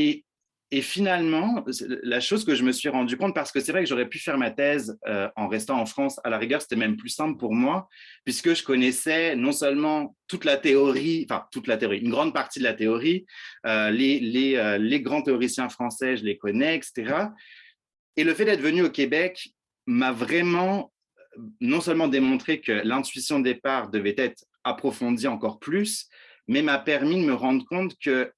Et finalement, la chose que je me suis rendu compte, parce que c'est vrai que j'aurais pu faire ma thèse en restant en France, à la rigueur, c'était même plus simple pour moi, puisque je connaissais non seulement toute la théorie, une grande partie de la théorie, les grands théoriciens français, je les connais, etc. Et le fait d'être venu au Québec m'a vraiment non seulement démontré que l'intuition de départ devait être approfondie encore plus, mais m'a permis de me rendre compte que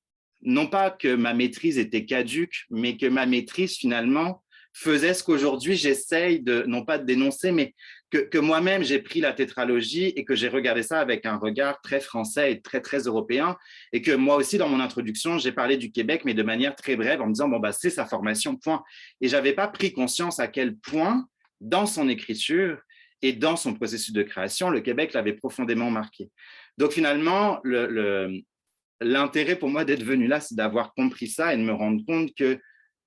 non pas que ma maîtrise était caduque, mais que ma maîtrise, finalement, faisait ce qu'aujourd'hui, j'essaye non pas de dénoncer, mais que moi-même, j'ai pris la tétralogie et que j'ai regardé ça avec un regard très français et très, très européen. Et que moi aussi, dans mon introduction, j'ai parlé du Québec, mais de manière très brève, en me disant, c'est sa formation, point. Et je n'avais pas pris conscience à quel point, dans son écriture et dans son processus de création, le Québec l'avait profondément marqué. Donc, finalement, l'intérêt pour moi d'être venu là, c'est d'avoir compris ça et de me rendre compte que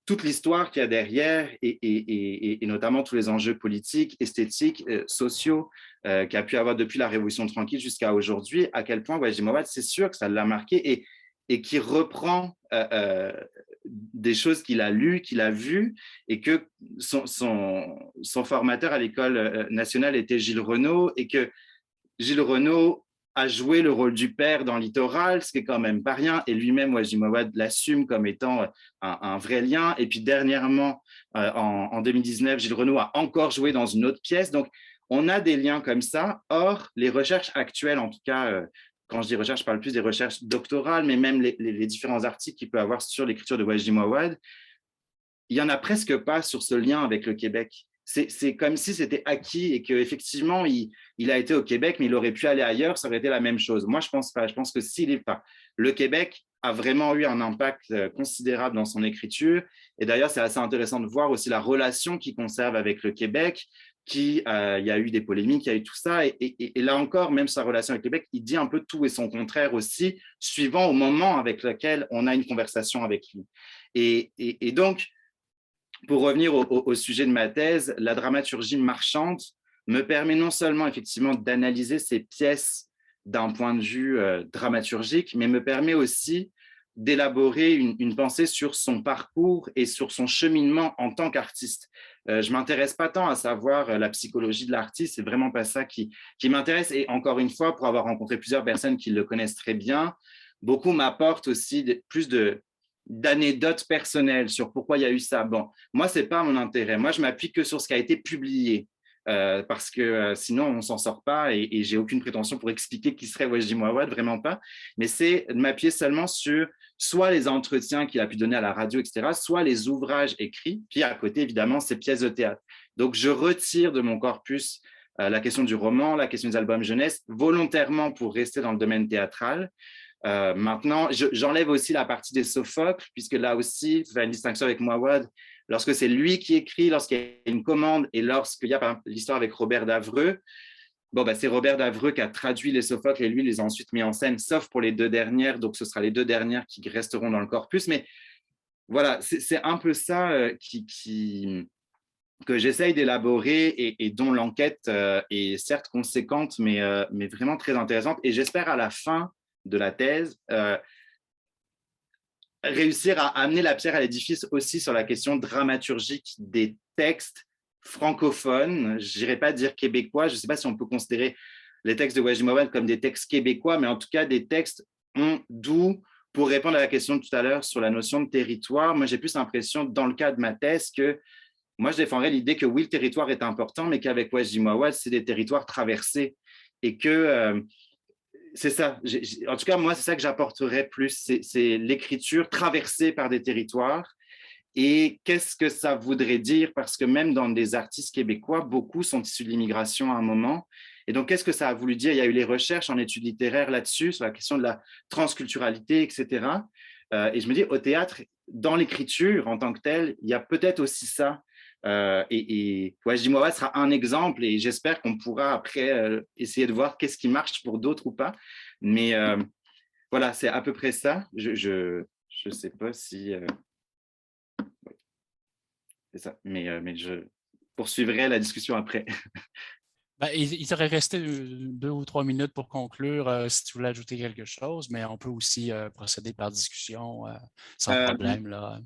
toute l'histoire qu'il y a derrière et notamment tous les enjeux politiques, esthétiques, sociaux qu'il y a pu avoir depuis la Révolution tranquille jusqu'à aujourd'hui, à quel point Wajdi Mouawad, c'est sûr que ça l'a marqué et qui reprend des choses qu'il a lues, qu'il a vues, et que son formateur à l'École nationale était Gilles Renaud, et que Gilles Renaud a joué le rôle du père dans Littoral, ce qui est quand même pas rien, et lui-même, Wajdi Mouawad l'assume comme étant un vrai lien. Et puis dernièrement, en 2019, Gilles Renaud a encore joué dans une autre pièce. Donc, on a des liens comme ça. Or, les recherches actuelles, en tout cas, quand je dis recherche, je parle plus des recherches doctorales, mais même les différents articles qu'il peut avoir sur l'écriture de Wajdi Mouawad, il n'y en a presque pas sur ce lien avec le Québec. C'est comme si c'était acquis et qu'effectivement, il a été au Québec, mais il aurait pu aller ailleurs, ça aurait été la même chose. Moi, je ne pense pas. Je pense que s'il est pas. Le Québec a vraiment eu un impact considérable dans son écriture. Et d'ailleurs, c'est assez intéressant de voir aussi la relation qu'il conserve avec le Québec, il y a eu des polémiques, il y a eu tout ça. Et là encore, même sa relation avec le Québec, il dit un peu tout et son contraire aussi, suivant au moment avec lequel on a une conversation avec lui. Et donc, pour revenir au sujet de ma thèse, la dramaturgie marchande me permet non seulement effectivement d'analyser ces pièces d'un point de vue dramaturgique, mais me permet aussi d'élaborer une pensée sur son parcours et sur son cheminement en tant qu'artiste. Je ne m'intéresse pas tant à savoir la psychologie de l'artiste, c'est vraiment pas ça qui m'intéresse. Et encore une fois, pour avoir rencontré plusieurs personnes qui le connaissent très bien, beaucoup m'apportent aussi plus d'anecdotes personnelles sur pourquoi il y a eu ça. Bon, moi, ce n'est pas mon intérêt. Moi, je m'appuie que sur ce qui a été publié. Parce que sinon, on ne s'en sort pas et j'ai aucune prétention pour expliquer qui serait Wajdi Mouawad, vraiment pas. Mais c'est de m'appuyer seulement sur soit les entretiens qu'il a pu donner à la radio, etc., soit les ouvrages écrits, puis à côté, évidemment, ses pièces de théâtre. Donc, je retire de mon corpus la question du roman, la question des albums jeunesse, volontairement pour rester dans le domaine théâtral. Maintenant, j'enlève aussi la partie des Sophocles, puisque là aussi, je fais une distinction avec Mouawad. Lorsque c'est lui qui écrit, lorsqu'il y a une commande et lorsqu'il y a par exemple l'histoire avec Robert Davreux, c'est Robert Davreux qui a traduit les Sophocles et lui les a ensuite mis en scène, sauf pour les deux dernières. Donc, ce sera les deux dernières qui resteront dans le corpus. Mais voilà, c'est un peu ça que j'essaye d'élaborer et dont l'enquête est certes conséquente, mais vraiment très intéressante. Et j'espère à la fin de la thèse réussir à amener la pierre à l'édifice aussi sur la question dramaturgique des textes francophones. Je n'irai pas dire québécois, je ne sais pas si on peut considérer les textes de Wajdi Mouawad comme des textes québécois, mais en tout cas des textes d'où, pour répondre à la question de tout à l'heure sur la notion de territoire, moi j'ai plus l'impression, dans le cas de ma thèse, que moi je défendrais l'idée que oui, le territoire est important, mais qu'avec Wajdi Mouawad, c'est des territoires traversés et que c'est ça. En tout cas, moi, c'est ça que j'apporterais plus. C'est l'écriture traversée par des territoires. Et qu'est-ce que ça voudrait dire? Parce que même dans des artistes québécois, beaucoup sont issus de l'immigration à un moment. Et donc, qu'est-ce que ça a voulu dire? Il y a eu les recherches en études littéraires là-dessus, sur la question de la transculturalité, etc. Et je me dis, au théâtre, dans l'écriture en tant que telle, il y a peut-être aussi ça. Wajdi Mouawad sera un exemple et j'espère qu'on pourra après essayer de voir qu'est-ce qui marche pour d'autres ou pas. Mais voilà, c'est à peu près ça. Je sais pas si... c'est ça, mais je poursuivrai la discussion après. Il t'aurait resté 2 ou 3 minutes pour conclure si tu voulais ajouter quelque chose, mais on peut aussi procéder par discussion sans problème. Là.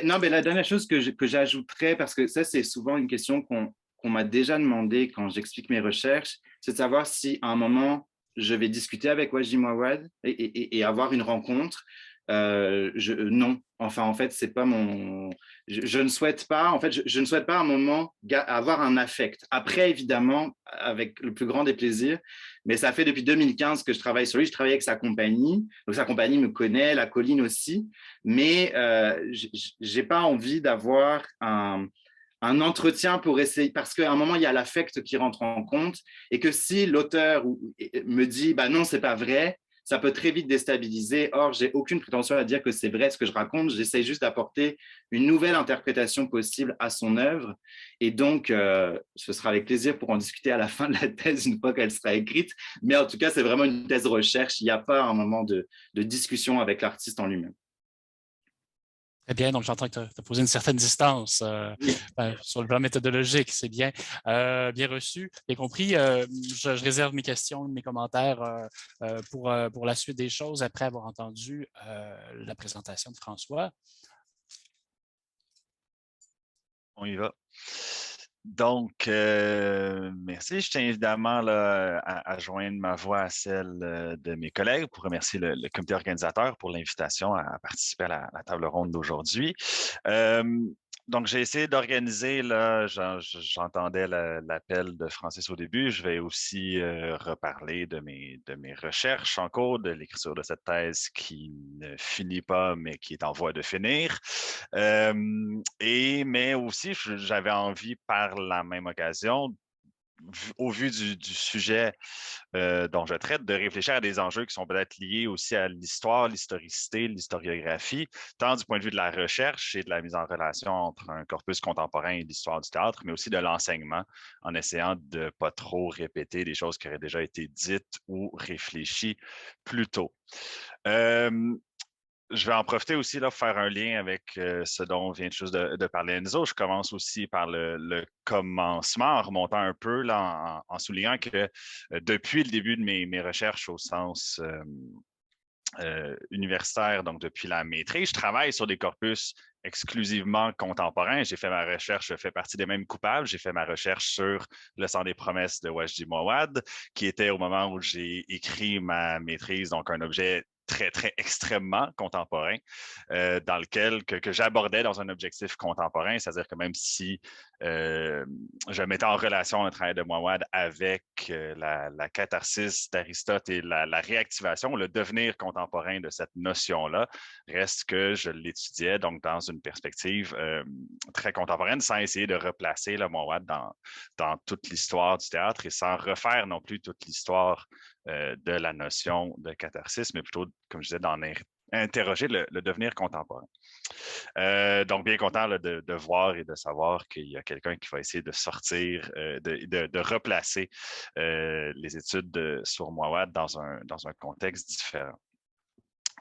Non, la dernière chose que j'ajouterais, parce que ça, c'est souvent une question qu'on m'a déjà demandé quand j'explique mes recherches, c'est de savoir si à un moment, je vais discuter avec Wajdi Mouawad et avoir une rencontre. Non, enfin, en fait, c'est pas mon... Je ne souhaite pas, en fait, je ne souhaite pas à un moment avoir un affect. Après, évidemment, avec le plus grand des plaisirs, mais ça fait depuis 2015 que je travaille sur lui. Je travaille avec sa compagnie, donc sa compagnie me connaît, la Colline aussi, mais j'ai pas envie d'avoir un entretien pour essayer, parce qu'à un moment, il y a l'affect qui rentre en compte, et que si l'auteur me dit, non, c'est pas vrai, ça peut très vite déstabiliser. Or, j'ai aucune prétention à dire que c'est vrai ce que je raconte. J'essaie juste d'apporter une nouvelle interprétation possible à son œuvre. Et donc, ce sera avec plaisir pour en discuter à la fin de la thèse une fois qu'elle sera écrite. Mais en tout cas, c'est vraiment une thèse de recherche. Il n'y a pas un moment de discussion avec l'artiste en lui-même. Très bien, donc j'entends que tu as posé une certaine distance sur le plan méthodologique, c'est bien. Bien reçu, bien compris. Je réserve mes questions, mes commentaires pour la suite des choses après avoir entendu la présentation de François. On y va. Donc, merci. Je tiens évidemment là, à joindre ma voix à celle de mes collègues pour remercier le comité organisateur pour l'invitation à participer à la table ronde d'aujourd'hui. Donc, j'ai essayé d'organiser, là, j'entendais l'appel de Francis au début. Je vais aussi reparler de mes recherches en cours, de l'écriture de cette thèse qui ne finit pas, mais qui est en voie de finir. Mais aussi, j'avais envie, par la même occasion, au vu du sujet dont je traite, de réfléchir à des enjeux qui sont peut-être liés aussi à l'histoire, l'historicité, l'historiographie, tant du point de vue de la recherche et de la mise en relation entre un corpus contemporain et l'histoire du théâtre, mais aussi de l'enseignement, en essayant de ne pas trop répéter des choses qui auraient déjà été dites ou réfléchies plus tôt. Je vais en profiter aussi là, pour faire un lien avec ce dont vient juste de parler Enzo. Je commence aussi par le commencement, en remontant un peu, là, en soulignant que depuis le début de mes recherches au sens universitaire, donc depuis la maîtrise, je travaille sur des corpus exclusivement contemporains. J'ai fait ma recherche, je fais partie des mêmes coupables. J'ai fait ma recherche sur Le sang des promesses de Wajdi Mouawad, qui était au moment où j'ai écrit ma maîtrise, donc un objet très, très extrêmement contemporain, dans lequel que j'abordais dans un objectif contemporain, c'est-à-dire que même si je mettais en relation le travail de Mouawad avec la catharsis d'Aristote et la réactivation, le devenir contemporain de cette notion-là, reste que je l'étudiais donc dans une perspective très contemporaine, sans essayer de replacer le Mouawad dans toute l'histoire du théâtre et sans refaire non plus toute l'histoire de la notion de catharsis, mais plutôt, comme je disais, d'en interroger le devenir contemporain. Donc, bien content là, de voir et de savoir qu'il y a quelqu'un qui va essayer de sortir, de replacer les études sur Mouawad dans un contexte différent.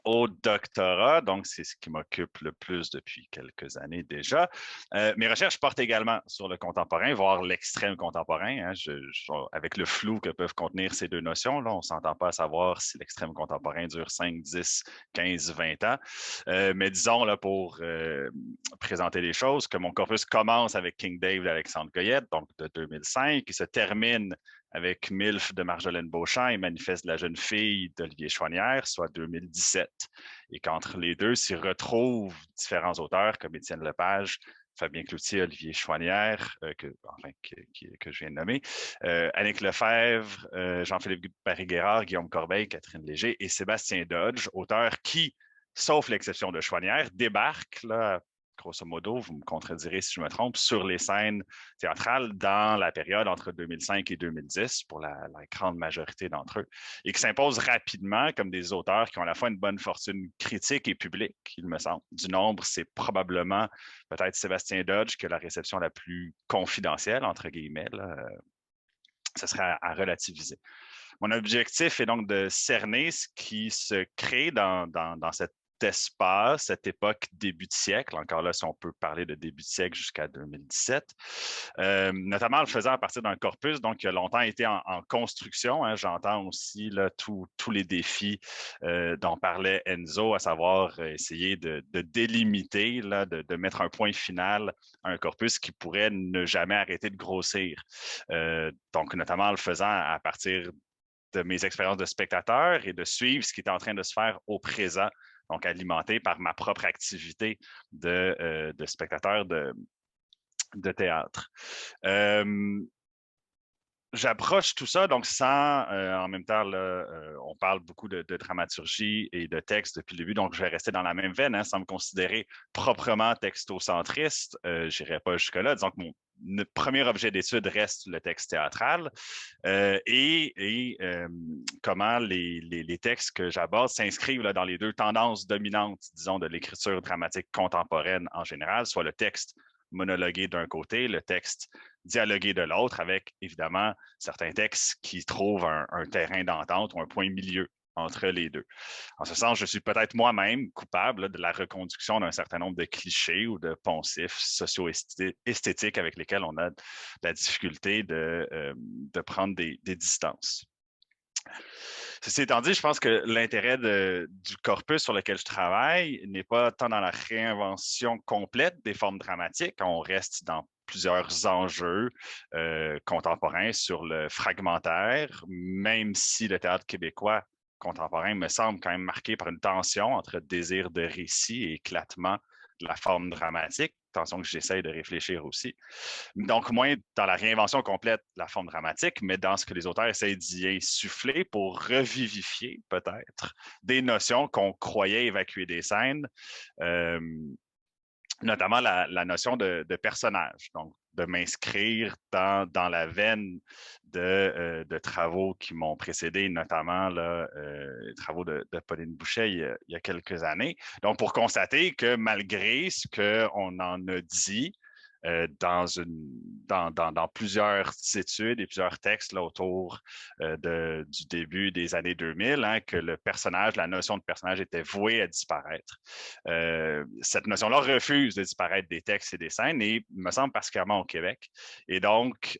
Au doctorat, donc c'est ce qui m'occupe le plus depuis quelques années déjà. Mes recherches portent également sur le contemporain, voire l'extrême contemporain, hein. Avec le flou que peuvent contenir ces deux notions, là, on ne s'entend pas à savoir si l'extrême contemporain dure 5, 10, 15, 20 ans. Mais disons, là, pour présenter les choses, que mon corpus commence avec King Dave d'Alexandre Goyette, donc de 2005, qui se termine avec MILF de Marjolaine Beauchamp et Manifeste de la jeune fille d'Olivier Chouanière, soit 2017. Et qu'entre les deux s'y retrouvent différents auteurs comme Étienne Lepage, Fabien Cloutier, Olivier Chouanière, que je viens de nommer, Annick Lefebvre, Jean-Philippe Barry-Guérard, Guillaume Corbeil, Catherine Léger et Sébastien Dodge, auteurs qui, sauf l'exception de Chouanière, débarquent là, grosso modo, vous me contredirez si je me trompe, sur les scènes théâtrales dans la période entre 2005 et 2010 pour la grande majorité d'entre eux et qui s'imposent rapidement comme des auteurs qui ont à la fois une bonne fortune critique et publique, il me semble. Du nombre, c'est probablement peut-être Sébastien Dodge qui a la réception la plus confidentielle, entre guillemets. Là. Ce serait à relativiser. Mon objectif est donc de cerner ce qui se crée dans cet espace, cette époque début de siècle, encore là, si on peut parler de début de siècle jusqu'à 2017, notamment en le faisant à partir d'un corpus donc, qui a longtemps été en construction. Hein. J'entends aussi là, tous les défis dont parlait Enzo, à savoir essayer de délimiter, là, de mettre un point final à un corpus qui pourrait ne jamais arrêter de grossir. Donc, notamment en le faisant à partir de mes expériences de spectateur et de suivre ce qui est en train de se faire au présent, donc alimenté par ma propre activité de spectateur de théâtre. J'approche tout ça, donc sans, en même temps, là, on parle beaucoup de dramaturgie et de texte depuis le début, donc je vais rester dans la même veine, hein, sans me considérer proprement textocentriste. Je n'irai pas jusque-là. Disons que mon premier objet d'étude reste le texte théâtral et comment les textes que j'aborde s'inscrivent là, dans les deux tendances dominantes, disons, de l'écriture dramatique contemporaine en général, soit le texte monologué d'un côté, le texte dialogué de l'autre, avec évidemment certains textes qui trouvent un terrain d'entente ou un point milieu entre les deux. En ce sens, je suis peut-être moi-même coupable là, de la reconduction d'un certain nombre de clichés ou de poncifs socio-esthétiques avec lesquels on a la difficulté de prendre des distances. Ceci étant dit, je pense que l'intérêt du corpus sur lequel je travaille n'est pas tant dans la réinvention complète des formes dramatiques. On reste dans plusieurs enjeux contemporains sur le fragmentaire, même si le théâtre québécois contemporain me semble quand même marqué par une tension entre désir de récit et éclatement de la forme dramatique, tension que j'essaye de réfléchir aussi. Donc, moins dans la réinvention complète de la forme dramatique, mais dans ce que les auteurs essayent d'y insuffler pour revivifier, peut-être, des notions qu'on croyait évacuer des scènes, euh, notamment la notion de personnage. Donc, de m'inscrire dans la veine de travaux qui m'ont précédé, notamment les travaux de Pauline Boucher il y a quelques années. Donc, pour constater que malgré ce qu'on en a dit, dans plusieurs études et plusieurs textes là, autour du début des années 2000, hein, que le personnage, la notion de personnage était vouée à disparaître. Cette notion-là refuse de disparaître des textes et des scènes, et me semble particulièrement au Québec. Et donc,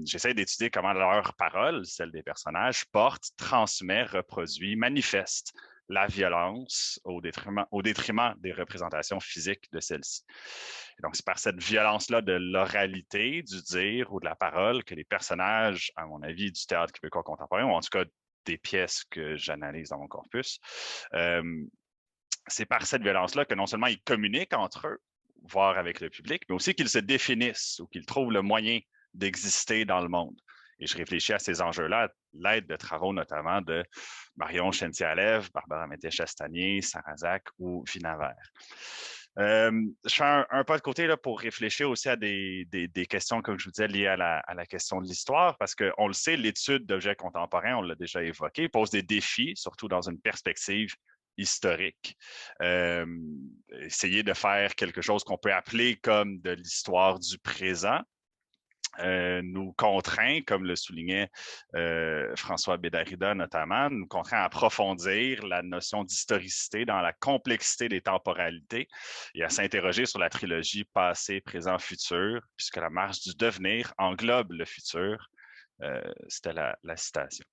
j'essaie d'étudier comment leur parole, celle des personnages, porte, transmet, reproduit, manifeste la violence au détriment des représentations physiques de celle-ci. Donc, c'est par cette violence-là de l'oralité, du dire ou de la parole que les personnages, à mon avis, du théâtre québécois contemporain, ou en tout cas des pièces que j'analyse dans mon corpus, c'est par cette violence-là que non seulement ils communiquent entre eux, voire avec le public, mais aussi qu'ils se définissent ou qu'ils trouvent le moyen d'exister dans le monde. Et je réfléchis à ces enjeux-là à l'aide de travaux notamment de Marion Chentialev, Barbara Mété-Chastanier, Sarah Zach ou Vinavert. Je fais un pas de côté là, pour réfléchir aussi à des questions, comme je vous disais, liées à la question de l'histoire, parce qu'on le sait, l'étude d'objets contemporains, on l'a déjà évoqué, pose des défis, surtout dans une perspective historique. Essayer de faire quelque chose qu'on peut appeler comme de l'histoire du présent, nous contraint, comme le soulignait François Bédarida notamment, nous contraint à approfondir la notion d'historicité dans la complexité des temporalités et à s'interroger sur la trilogie passé, présent, futur, puisque la marche du devenir englobe le futur. C'était la citation.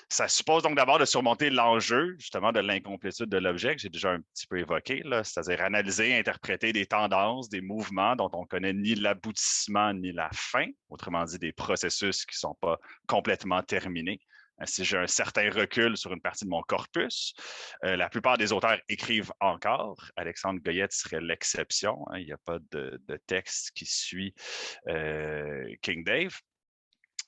Ça suppose donc d'abord de surmonter l'enjeu, justement, de l'incomplétude de l'objet que j'ai déjà un petit peu évoqué, c'est-à-dire analyser, interpréter des tendances, des mouvements dont on ne connaît ni l'aboutissement ni la fin, autrement dit, des processus qui ne sont pas complètement terminés. Si j'ai un certain recul sur une partie de mon corpus, la plupart des auteurs écrivent encore. Alexandre Goyette serait l'exception. Hein, il n'y a pas de texte qui suit King Dave.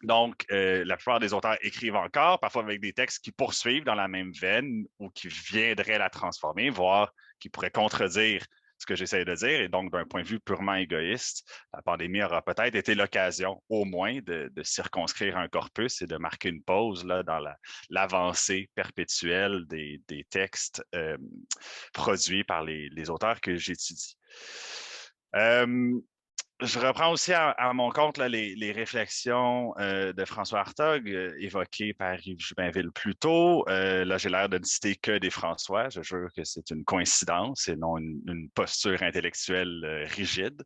Donc, la plupart des auteurs écrivent encore, parfois avec des textes qui poursuivent dans la même veine ou qui viendraient la transformer, voire qui pourraient contredire ce que j'essaie de dire. Et donc, d'un point de vue purement égoïste, la pandémie aura peut-être été l'occasion, au moins, de circonscrire un corpus et de marquer une pause là, dans l'avancée perpétuelle des textes produits par les auteurs que j'étudie. Je reprends aussi à mon compte là, les réflexions de François Hartog évoquées par Yves Jubinville plus tôt. Là, j'ai l'air de ne citer que des François. Je jure que c'est une coïncidence et non une posture intellectuelle rigide.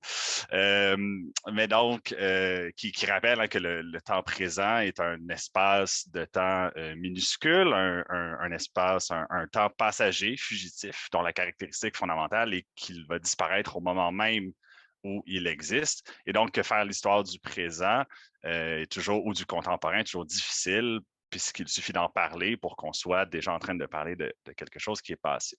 Mais donc, qui rappelle hein, que le temps présent est un espace de temps minuscule, un espace, un temps passager, fugitif, dont la caractéristique fondamentale est qu'il va disparaître au moment même où il existe. Et donc, que faire l'histoire du présent ou du contemporain est toujours difficile, puisqu'il suffit d'en parler pour qu'on soit déjà en train de parler de quelque chose qui est passé.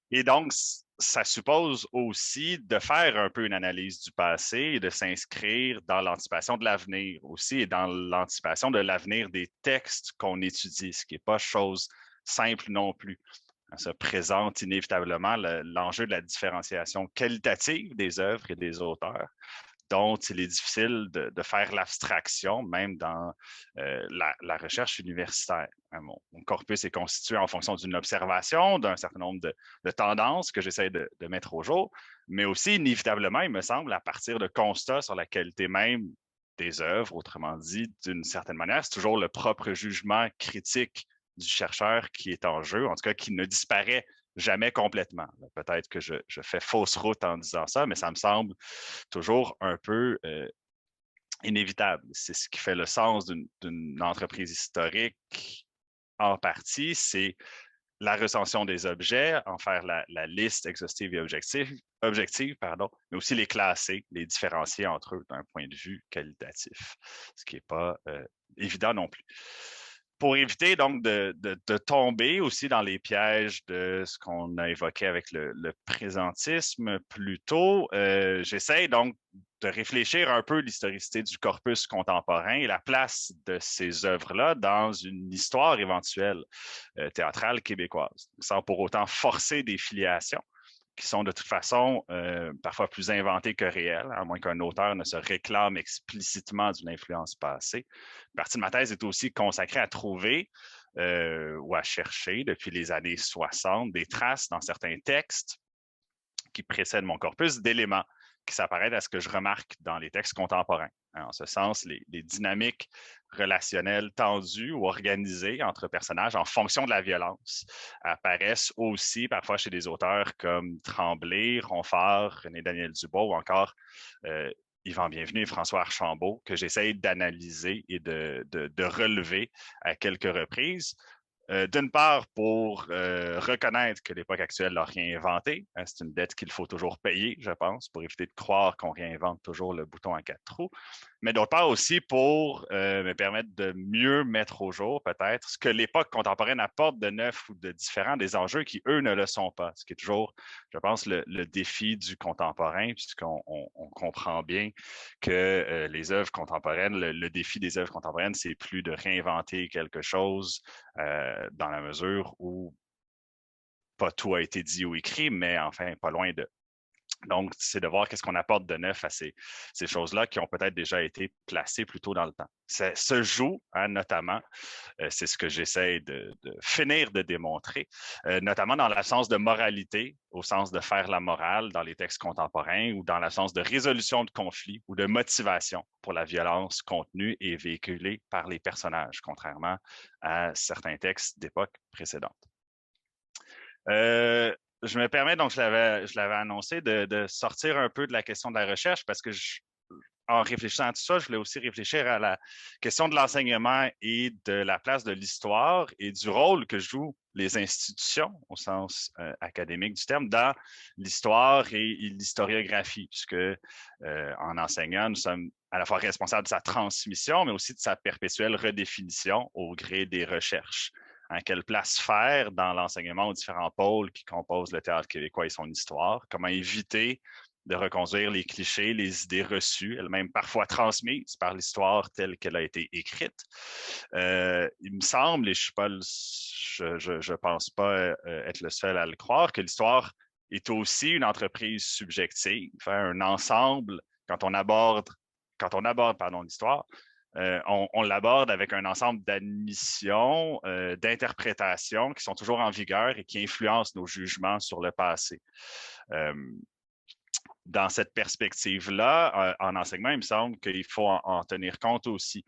Et donc, ça suppose aussi de faire un peu une analyse du passé et de s'inscrire dans l'anticipation de l'avenir aussi et dans l'anticipation de l'avenir des textes qu'on étudie, ce qui n'est pas chose simple non plus. Ça présente inévitablement l'enjeu de la différenciation qualitative des œuvres et des auteurs, dont il est difficile de faire l'abstraction, même dans la recherche universitaire. Mon corpus est constitué en fonction d'une observation, d'un certain nombre de tendances que j'essaie de mettre au jour, mais aussi, inévitablement, il me semble, à partir de constats sur la qualité même des œuvres, autrement dit, d'une certaine manière, c'est toujours le propre jugement critique du chercheur qui est en jeu, en tout cas qui ne disparaît jamais complètement. Peut-être que je fais fausse route en disant ça, mais ça me semble toujours un peu inévitable. C'est ce qui fait le sens d'une entreprise historique en partie, c'est la recension des objets, en faire la liste exhaustive et objective, mais aussi les classer, les différencier entre eux d'un point de vue qualitatif, ce qui n'est pas évident non plus. Pour éviter donc de tomber aussi dans les pièges de ce qu'on a évoqué avec le présentisme plus tôt, j'essaie donc de réfléchir un peu l'historicité du corpus contemporain et la place de ces œuvres-là dans une histoire éventuelle théâtrale québécoise, sans pour autant forcer des filiations qui sont de toute façon parfois plus inventées que réelles, à moins qu'un auteur ne se réclame explicitement d'une influence passée. Une partie de ma thèse est aussi consacrée à trouver ou à chercher, depuis les années 60, des traces dans certains textes qui précèdent mon corpus d'éléments qui s'apparêtent à ce que je remarque dans les textes contemporains. En ce sens, les dynamiques relationnelles tendues ou organisées entre personnages en fonction de la violence apparaissent aussi parfois chez des auteurs comme Tremblay, Ronfort, René-Daniel Dubois ou encore Yvan Bienvenu et François Archambault, que j'essaye d'analyser et de relever à quelques reprises. D'une part, pour reconnaître que l'époque actuelle n'a rien inventé. C'est une dette qu'il faut toujours payer, je pense, pour éviter de croire qu'on réinvente toujours le bouton à 4 trous. Mais d'autre part aussi pour me permettre de mieux mettre au jour, peut-être, ce que l'époque contemporaine apporte de neuf ou de différent des enjeux qui, eux, ne le sont pas. Ce qui est toujours, je pense, le défi du contemporain, puisqu'on comprend bien que les œuvres contemporaines, le défi des œuvres contemporaines, c'est plus de réinventer quelque chose dans la mesure où pas tout a été dit ou écrit, mais enfin, pas loin de. Donc, c'est de voir qu'est-ce qu'on apporte de neuf à ces choses-là qui ont peut-être déjà été placées plus tôt dans le temps. Ça se joue, notamment, c'est ce que j'essaie de finir de démontrer, notamment dans l'absence de moralité, au sens de faire la morale dans les textes contemporains ou dans l'absence de résolution de conflits ou de motivation pour la violence contenue et véhiculée par les personnages, contrairement à certains textes d'époque précédente. Je me permets, donc je l'avais annoncé, de sortir un peu de la question de la recherche parce que en réfléchissant à tout ça, je voulais aussi réfléchir à la question de l'enseignement et de la place de l'histoire et du rôle que jouent les institutions, au sens académique du terme, dans l'histoire et l'historiographie, puisque en enseignant, nous sommes à la fois responsables de sa transmission, mais aussi de sa perpétuelle redéfinition au gré des recherches. Quelle place faire dans l'enseignement aux différents pôles qui composent le théâtre québécois et son histoire? Comment éviter de reconduire les clichés, les idées reçues, elles-mêmes parfois transmises par l'histoire telle qu'elle a été écrite? Il me semble, et je pense pas être le seul à le croire, que l'histoire est aussi une entreprise subjective, un ensemble, quand on aborde l'histoire, on l'aborde avec un ensemble d'admissions, d'interprétations qui sont toujours en vigueur et qui influencent nos jugements sur le passé. Dans cette perspective-là, en enseignement, il me semble qu'il faut en tenir compte aussi,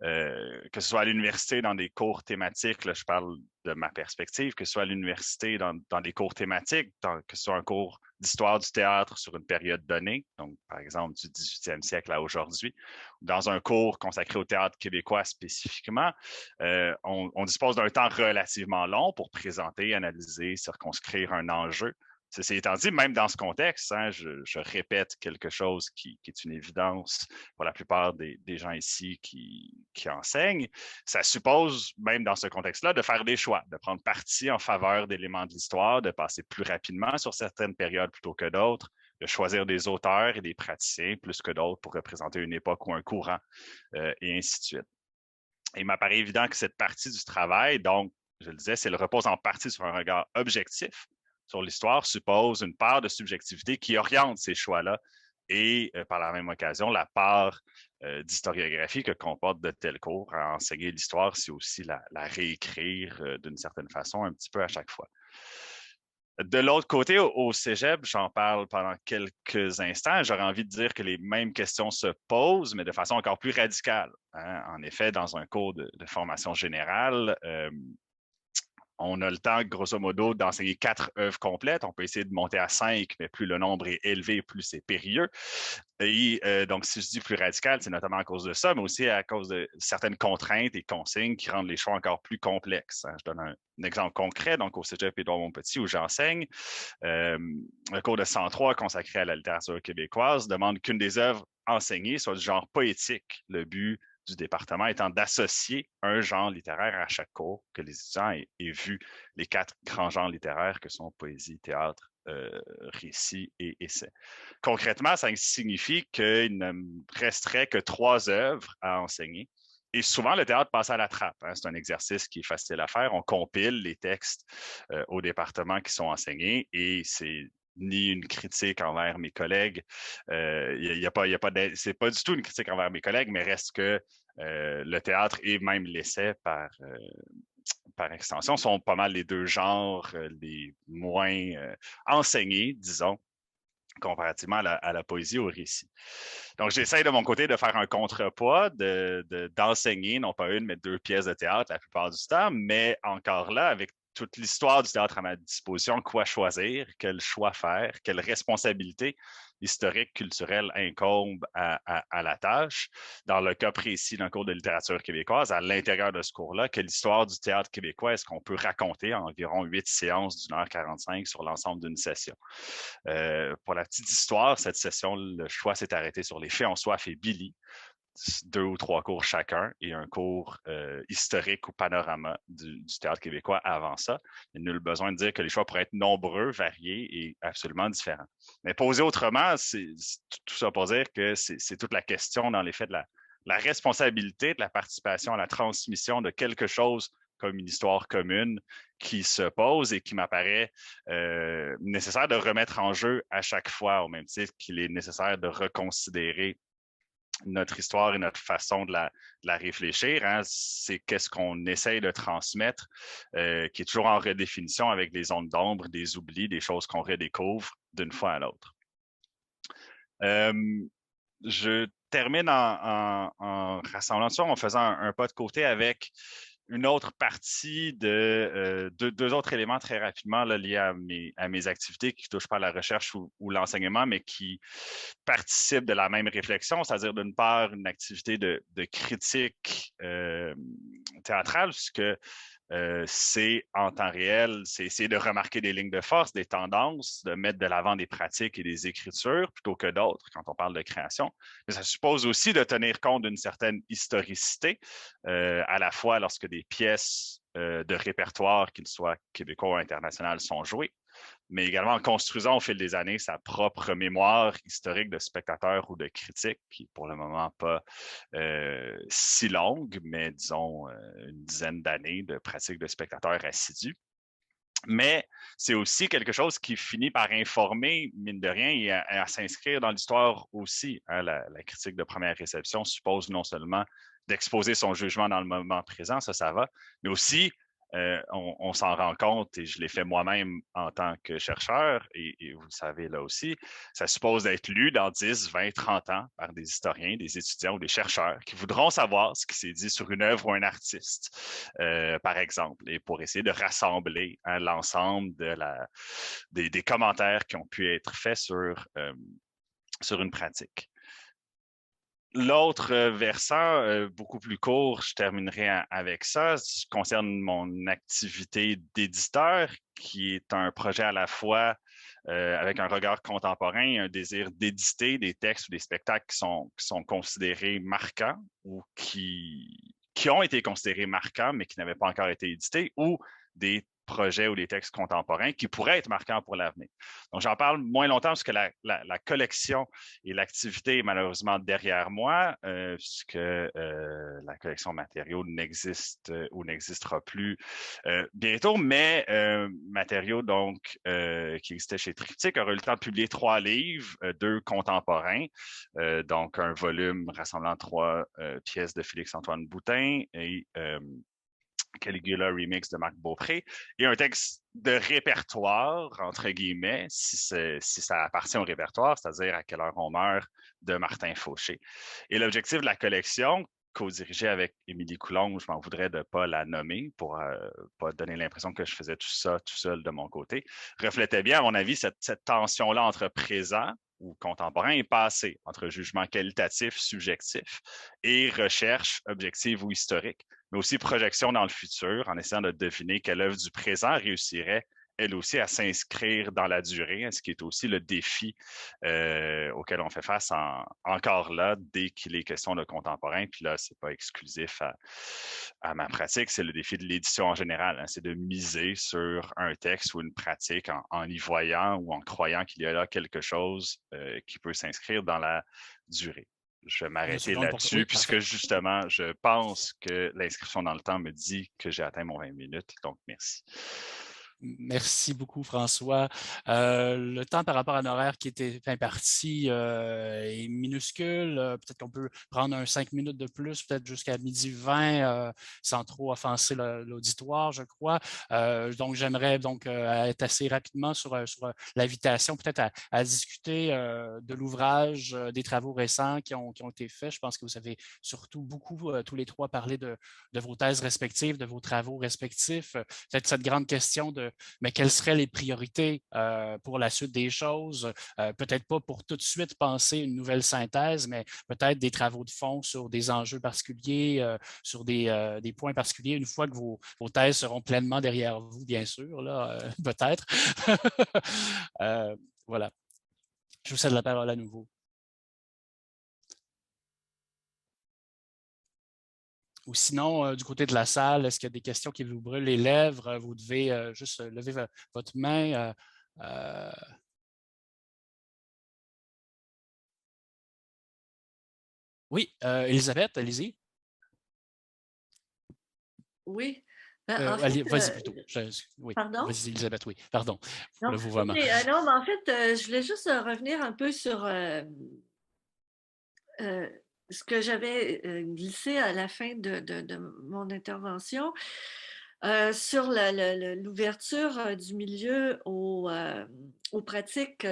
que ce soit à l'université dans des cours thématiques, là, je parle de ma perspective, que ce soit à l'université dans des cours thématiques, que ce soit un cours d'histoire du théâtre sur une période donnée, donc par exemple du 18e siècle à aujourd'hui, dans un cours consacré au théâtre québécois spécifiquement, on dispose d'un temps relativement long pour présenter, analyser, circonscrire un enjeu. Ceci étant dit, même dans ce contexte, je répète quelque chose qui est une évidence pour la plupart des gens ici qui enseignent. Ça suppose, même dans ce contexte-là, de faire des choix, de prendre parti en faveur d'éléments de l'histoire, de passer plus rapidement sur certaines périodes plutôt que d'autres, de choisir des auteurs et des praticiens plus que d'autres pour représenter une époque ou un courant, et ainsi de suite. Il m'apparaît évident que cette partie du travail, donc, je le disais, c'est le repose en partie sur un regard objectif sur l'histoire, suppose une part de subjectivité qui oriente ces choix-là et, par la même occasion, la part d'historiographie que comporte de tels cours. À enseigner l'histoire, c'est aussi la réécrire d'une certaine façon un petit peu à chaque fois. De l'autre côté, au cégep, j'en parle pendant quelques instants. J'aurais envie de dire que les mêmes questions se posent, mais de façon encore plus radicale. En effet, dans un cours de formation générale, on a le temps, grosso modo, d'enseigner 4 œuvres complètes. On peut essayer de monter à 5, mais plus le nombre est élevé, plus c'est périlleux. Et donc, si je dis plus radical, c'est notamment à cause de ça, mais aussi à cause de certaines contraintes et consignes qui rendent les choix encore plus complexes. Je donne un exemple concret. Donc, au Cégep Édouard-Montpetit, où j'enseigne, le cours de 103 consacré à la littérature québécoise demande qu'une des œuvres enseignées soit du genre poétique. Le but du département étant d'associer un genre littéraire à chaque cours, que les étudiants aient vu les 4 grands genres littéraires que sont poésie, théâtre, récit et essai. Concrètement, ça signifie qu'il ne resterait que 3 œuvres à enseigner. Et souvent, le théâtre passe à la trappe. C'est un exercice qui est facile à faire. On compile les textes au département qui sont enseignés et c'est ni une critique envers mes collègues. C'est pas du tout une critique envers mes collègues, mais reste que le théâtre et même l'essai par extension sont pas mal les 2 genres les moins enseignés, disons, comparativement à la poésie, au récit. Donc, j'essaie de mon côté de faire un contrepoids, d'enseigner, non pas une, mais 2 pièces de théâtre la plupart du temps, mais encore là, avec toute l'histoire du théâtre à ma disposition, quoi choisir, quel choix faire, quelle responsabilité historique, culturelle incombe à la tâche. Dans le cas précis d'un cours de littérature québécoise, à l'intérieur de ce cours-là, quelle histoire du théâtre québécois est-ce qu'on peut raconter en environ 8 séances d'1h45 sur l'ensemble d'une session? Pour la petite histoire, cette session, le choix s'est arrêté sur Les Faits ont soif et Billy, 2 ou 3 cours chacun et un cours historique ou panorama du théâtre québécois avant ça. Il n'y a nul besoin de dire que les choix pourraient être nombreux, variés et absolument différents. Mais posé autrement, c'est tout ça pour dire que c'est toute la question, dans les faits, de la responsabilité de la participation à la transmission de quelque chose comme une histoire commune qui se pose et qui m'apparaît nécessaire de remettre en jeu à chaque fois, au même titre qu'il est nécessaire de reconsidérer notre histoire et notre façon de la réfléchir. C'est qu'est-ce qu'on essaye de transmettre, qui est toujours en redéfinition avec des zones d'ombre, des oublis, des choses qu'on redécouvre d'une fois à l'autre. Je termine en rassemblant ça, en faisant un pas de côté avec une autre partie de 2 autres éléments très rapidement là, liés à mes activités qui ne touchent pas à la recherche ou l'enseignement, mais qui participent de la même réflexion, c'est-à-dire d'une part une activité de critique théâtrale, puisque c'est en temps réel, c'est essayer de remarquer des lignes de force, des tendances, de mettre de l'avant des pratiques et des écritures plutôt que d'autres quand on parle de création. Mais ça suppose aussi de tenir compte d'une certaine historicité, à la fois lorsque des pièces de répertoire, qu'ils soient québécois ou internationaux, sont jouées, mais également en construisant au fil des années sa propre mémoire historique de spectateur ou de critique, qui est pour le moment pas si longue, mais disons une dizaine d'années de pratique de spectateur assidu. Mais c'est aussi quelque chose qui finit par informer, mine de rien, et à s'inscrire dans l'histoire aussi. La critique de première réception suppose non seulement d'exposer son jugement dans le moment présent, ça va, mais aussi on s'en rend compte, et je l'ai fait moi-même en tant que chercheur, et vous le savez là aussi, ça suppose d'être lu dans 10, 20, 30 ans par des historiens, des étudiants ou des chercheurs qui voudront savoir ce qui s'est dit sur une œuvre ou un artiste, par exemple, et pour essayer de rassembler l'ensemble des commentaires qui ont pu être faits sur une pratique. L'autre versant, beaucoup plus court, je terminerai avec ça, concerne mon activité d'éditeur, qui est un projet à la fois avec un regard contemporain et un désir d'éditer des textes ou des spectacles qui sont considérés marquants ou qui ont été considérés marquants, mais qui n'avaient pas encore été édités, ou des projets ou des textes contemporains qui pourraient être marquants pour l'avenir. Donc, j'en parle moins longtemps parce que la collection et l'activité est malheureusement derrière moi, puisque la collection matériaux n'existe ou n'existera plus bientôt, mais matériaux donc qui existait chez Triptyque aura eu le temps de publier 3 livres, 2 contemporains, donc un volume rassemblant 3 pièces de Félix-Antoine Boutin et Caligula Remix de Marc Beaupré, et un texte de répertoire, entre guillemets, si ça appartient au répertoire, c'est-à-dire À quelle heure on meurt, de Martin Fauché. Et l'objectif de la collection, co-dirigé avec Émilie Coulombe, je m'en voudrais de ne pas la nommer pour ne pas donner l'impression que je faisais tout ça tout seul de mon côté, reflétait bien, à mon avis, cette tension-là entre présent ou contemporain et passé, entre jugement qualitatif, subjectif et recherche objective ou historique, mais aussi projection dans le futur en essayant de deviner quelle œuvre du présent réussirait elle aussi à s'inscrire dans la durée, ce qui est aussi le défi auquel on fait face encore là, dès qu'il est question de contemporain. Puis là, ce n'est pas exclusif à ma pratique, c'est le défi de l'édition en général. Hein, c'est de miser sur un texte ou une pratique en y voyant ou en croyant qu'il y a là quelque chose qui peut s'inscrire dans la durée. Je vais m'arrêter là-dessus, oui, puisque justement, je pense que l'inscription dans le temps me dit que j'ai atteint mon 20 minutes. Donc, merci. Merci beaucoup, François. Le temps par rapport à l'horaire qui était imparti est minuscule. Peut-être qu'on peut prendre un 5 minutes de plus, peut-être jusqu'à 12h20, sans trop offenser l'auditoire, je crois. Donc, j'aimerais donc être assez rapidement sur l'invitation, peut-être à discuter de l'ouvrage, des travaux récents qui ont été faits. Je pense que vous avez surtout beaucoup, tous les trois, parlé de vos thèses respectives, de vos travaux respectifs. Peut-être cette grande question de mais quelles seraient les priorités pour la suite des choses? Peut-être pas pour tout de suite penser une nouvelle synthèse, mais peut-être des travaux de fond sur des enjeux particuliers, sur des points particuliers, une fois que vos thèses seront pleinement derrière vous, bien sûr, là, peut-être. Voilà. Je vous cède la parole à nouveau. Ou sinon, du côté de la salle, est-ce qu'il y a des questions qui vous brûlent les lèvres? Vous devez juste lever votre main. Oui, Elisabeth, allez-y. Oui. Vas-y plutôt. Oui. Pardon? Vas-y, Elisabeth, oui. Pardon pour le vouvoiement. Okay, non, mais en fait, je voulais juste revenir un peu sur ce que j'avais glissé à la fin de mon intervention sur l'ouverture du milieu aux pratiques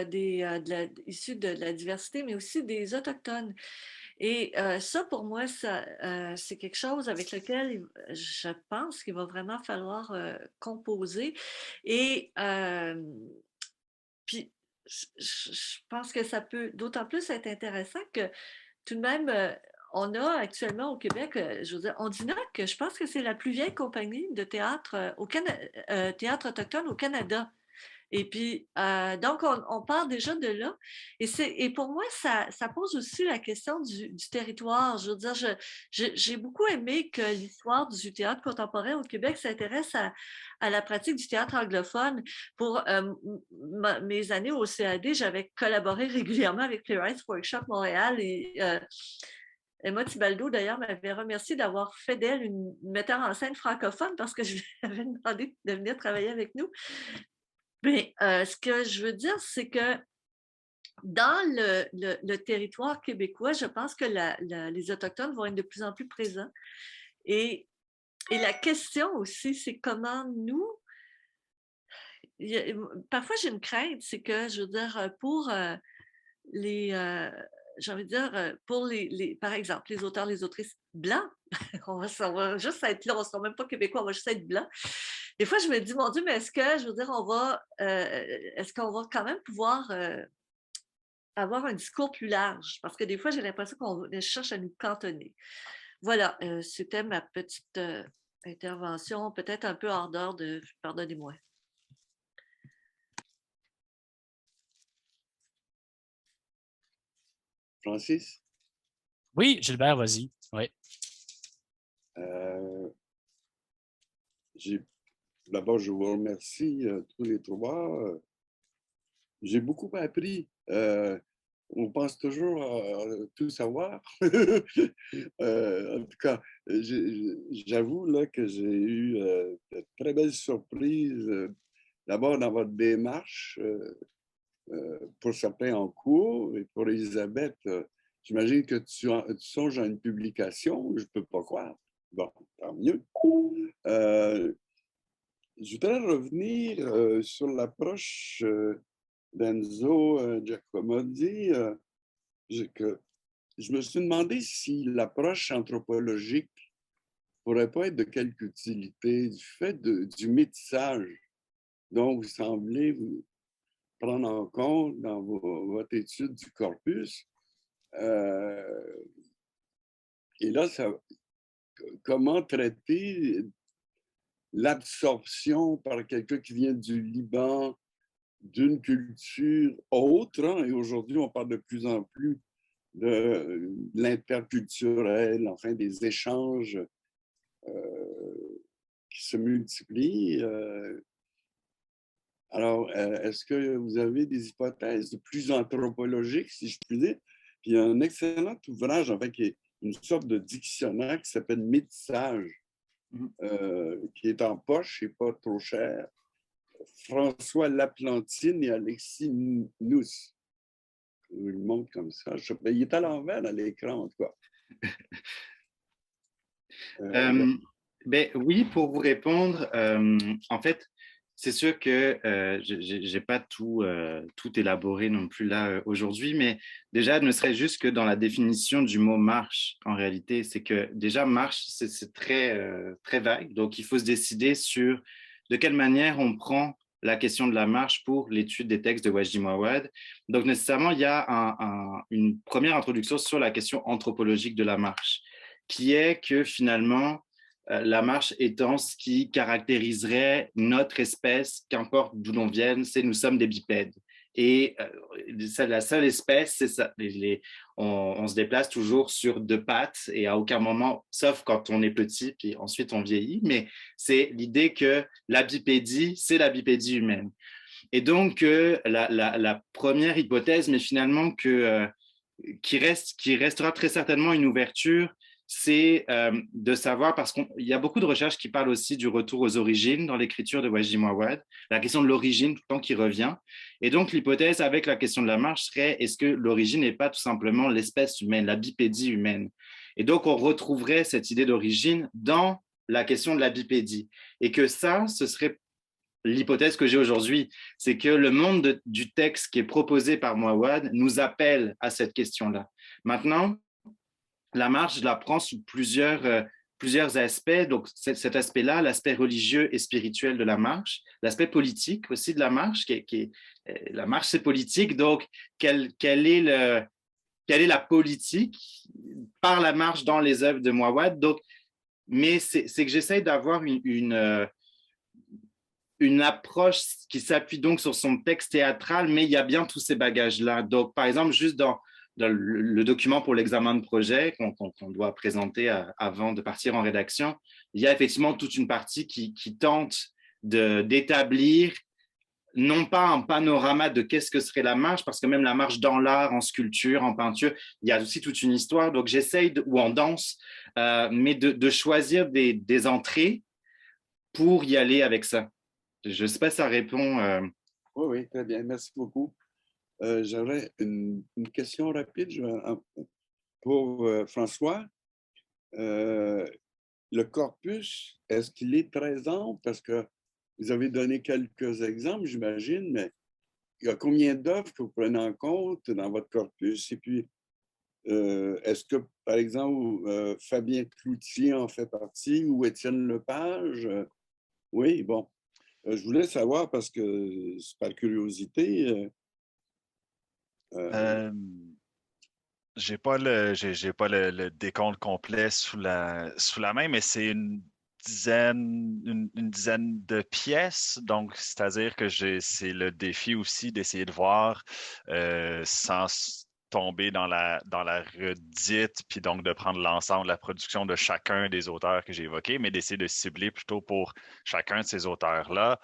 issues de la diversité, mais aussi des Autochtones. Et ça, pour moi, c'est quelque chose avec lequel je pense qu'il va vraiment falloir composer. Et puis, je pense que ça peut d'autant plus être intéressant que tout de même, on a actuellement au Québec, je veux dire, Ondinoc, je pense que c'est la plus vieille compagnie de théâtre, théâtre autochtone au Canada. Et puis, donc, on part déjà de là. Et pour moi, ça pose aussi la question du territoire. Je veux dire, j'ai beaucoup aimé que l'histoire du théâtre contemporain au Québec s'intéresse à la pratique du théâtre anglophone. Pour mes années au CAD, j'avais collaboré régulièrement avec Playwrights Workshop Montréal et Emma Thibaldo, d'ailleurs, m'avait remercié d'avoir fait d'elle une metteur en scène francophone parce que je lui avais demandé de venir travailler avec nous. Mais ce que je veux dire, c'est que dans le territoire québécois, je pense que les Autochtones vont être de plus en plus présents. Et la question aussi, c'est comment nous... parfois, j'ai une crainte, c'est que, je veux dire, pour j'ai envie de dire, pour par exemple, les auteurs, les autrices blancs, on va juste être là, on ne sera même pas québécois, on va juste être blancs. Des fois, je me dis, mon Dieu, mais est-ce que, je veux dire, est-ce qu'on va quand même pouvoir avoir un discours plus large? Parce que des fois, j'ai l'impression qu'on cherche à nous cantonner. Voilà, c'était ma petite intervention, peut-être un peu hors d'ordre, pardonnez-moi. Francis? Oui, Gilbert, vas-y. Oui. D'abord, je vous remercie tous les trois. J'ai beaucoup appris. On pense toujours à tout savoir. En tout cas, j'avoue là, que j'ai eu de très belles surprises. D'abord, dans votre démarche, pour certains en cours, et pour Elisabeth, j'imagine que tu songes à une publication. Je ne peux pas croire. Bon, tant mieux. Je voudrais revenir sur l'approche d'Enzo Giacomotti, que je me suis demandé si l'approche anthropologique pourrait pas être de quelque utilité du fait du métissage dont vous semblez vous prendre en compte dans votre étude du corpus. Et là, comment traiter l'absorption par quelqu'un qui vient du Liban d'une culture autre, hein, et aujourd'hui, on parle de plus en plus de l'interculturel, enfin des échanges qui se multiplient. Alors, est-ce que vous avez des hypothèses plus anthropologiques, si je puis dire? Puis il y a un excellent ouvrage, en fait, qui est une sorte de dictionnaire qui s'appelle Métissage, qui est en poche et pas trop cher. François Laplantine et Alexis Nous. Je vous le montre comme ça. Il est à l'envers à l'écran, en tout cas. Ben, oui, pour vous répondre, en fait, c'est sûr que je n'ai pas tout élaboré non plus là aujourd'hui, mais déjà, ne serait juste que dans la définition du mot marche, en réalité, c'est que déjà, marche, c'est très vague. Donc, il faut se décider sur de quelle manière on prend la question de la marche pour l'étude des textes de Wajdi Mouawad. Donc, nécessairement, il y a une première introduction sur la question anthropologique de la marche, qui est que finalement, la marche étant ce qui caractériserait notre espèce, qu'importe d'où l'on vienne, c'est nous sommes des bipèdes. Et la seule espèce, c'est ça. On se déplace toujours sur deux pattes et à aucun moment, sauf quand on est petit, puis ensuite on vieillit, mais c'est l'idée que la bipédie, c'est la bipédie humaine. Et donc, la première hypothèse, mais finalement qui restera très certainement une ouverture, c'est de savoir, parce qu'il y a beaucoup de recherches qui parlent aussi du retour aux origines dans l'écriture de Wajdi Mouawad, la question de l'origine tout le temps qui revient. Et donc, l'hypothèse avec la question de la marche serait, est-ce que l'origine n'est pas tout simplement l'espèce humaine, la bipédie humaine? Et donc, on retrouverait cette idée d'origine dans la question de la bipédie. Et que ça, ce serait l'hypothèse que j'ai aujourd'hui, c'est que le monde du texte qui est proposé par Mouawad nous appelle à cette question-là. Maintenant, la marche, je la prends sous plusieurs aspects. Donc, cet aspect-là, l'aspect religieux et spirituel de la marche, l'aspect politique aussi de la marche, la marche, c'est politique. Donc, quelle est la politique par la marche dans les œuvres de Mouawad? Donc, mais c'est que j'essaye d'avoir une approche qui s'appuie donc sur son texte théâtral, mais il y a bien tous ces bagages-là. Donc, par exemple, juste dans le document pour l'examen de projet qu'on doit présenter avant de partir en rédaction, il y a effectivement toute une partie qui tente d'établir non pas un panorama de qu'est-ce que serait la marche, parce que même la marche dans l'art, en sculpture, en peinture, il y a aussi toute une histoire. Donc, j'essaye, ou en danse, mais de choisir des entrées pour y aller avec ça. Je ne sais pas si ça répond. Oui, oui, très bien. Merci beaucoup. J'aurais une question rapide pour François. Le corpus, est-ce qu'il est présent? Parce que vous avez donné quelques exemples, j'imagine, mais il y a combien d'œuvres que vous prenez en compte dans votre corpus? Et puis, est-ce que, par exemple, Fabien Cloutier en fait partie ou Étienne Lepage? Oui, bon. Je voulais savoir parce que, par curiosité. J'ai pas le décompte complet sous la main, mais c'est une dizaine de pièces. Donc, c'est-à-dire que c'est le défi aussi d'essayer de voir sans tomber dans la redite, puis donc de prendre l'ensemble de la production de chacun des auteurs que j'ai évoqués, mais d'essayer de cibler plutôt pour chacun de ces auteurs-là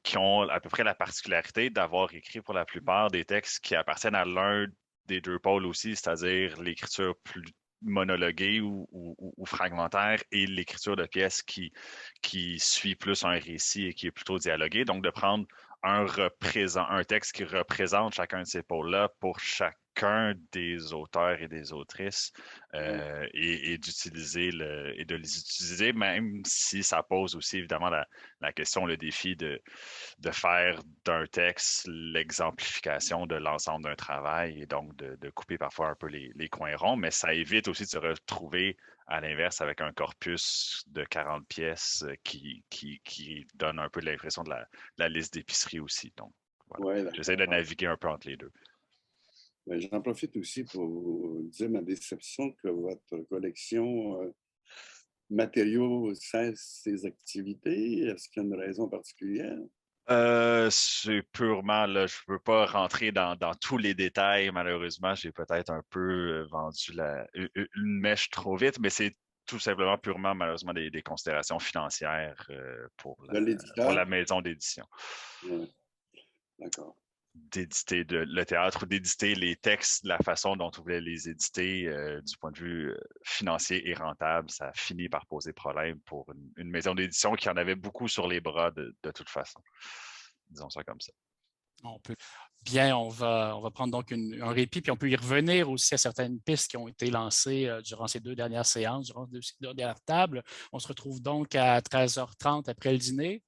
qui ont à peu près la particularité d'avoir écrit pour la plupart des textes qui appartiennent à l'un des deux pôles aussi, c'est-à-dire l'écriture plus monologuée ou fragmentaire et l'écriture de pièces qui suit plus un récit et qui est plutôt dialogué. Donc, de prendre un texte qui représente chacun de ces pôles-là pour chacun des auteurs et des autrices et d'utiliser et de les utiliser, même si ça pose aussi évidemment la question, le défi de faire d'un texte l'exemplification de l'ensemble d'un travail et donc de couper parfois un peu les coins ronds, mais ça évite aussi de se retrouver à l'inverse avec un corpus de 40 pièces qui donne un peu l'impression de la liste d'épicerie aussi. Donc, voilà. Ouais, J'essaie de naviguer un peu entre les deux. Ben, j'en profite aussi pour dire ma déception que votre collection matériaux cesse ses activités. Est-ce qu'il y a une raison particulière? C'est purement, là, je ne peux pas rentrer dans tous les détails, malheureusement. J'ai peut-être un peu vendu une mèche trop vite, mais c'est tout simplement purement, malheureusement, des considérations financières pour la maison d'édition. Ouais. D'accord. D'éditer le théâtre, d'éditer les textes de la façon dont on voulait les éditer du point de vue financier et rentable, ça finit par poser problème pour une maison d'édition qui en avait beaucoup sur les bras de toute façon. Disons ça comme ça. Bien, on va prendre donc un répit, puis on peut y revenir aussi à certaines pistes qui ont été lancées durant ces 2 dernières séances, durant ces 2 dernières tables. On se retrouve donc à 13h30 après le dîner.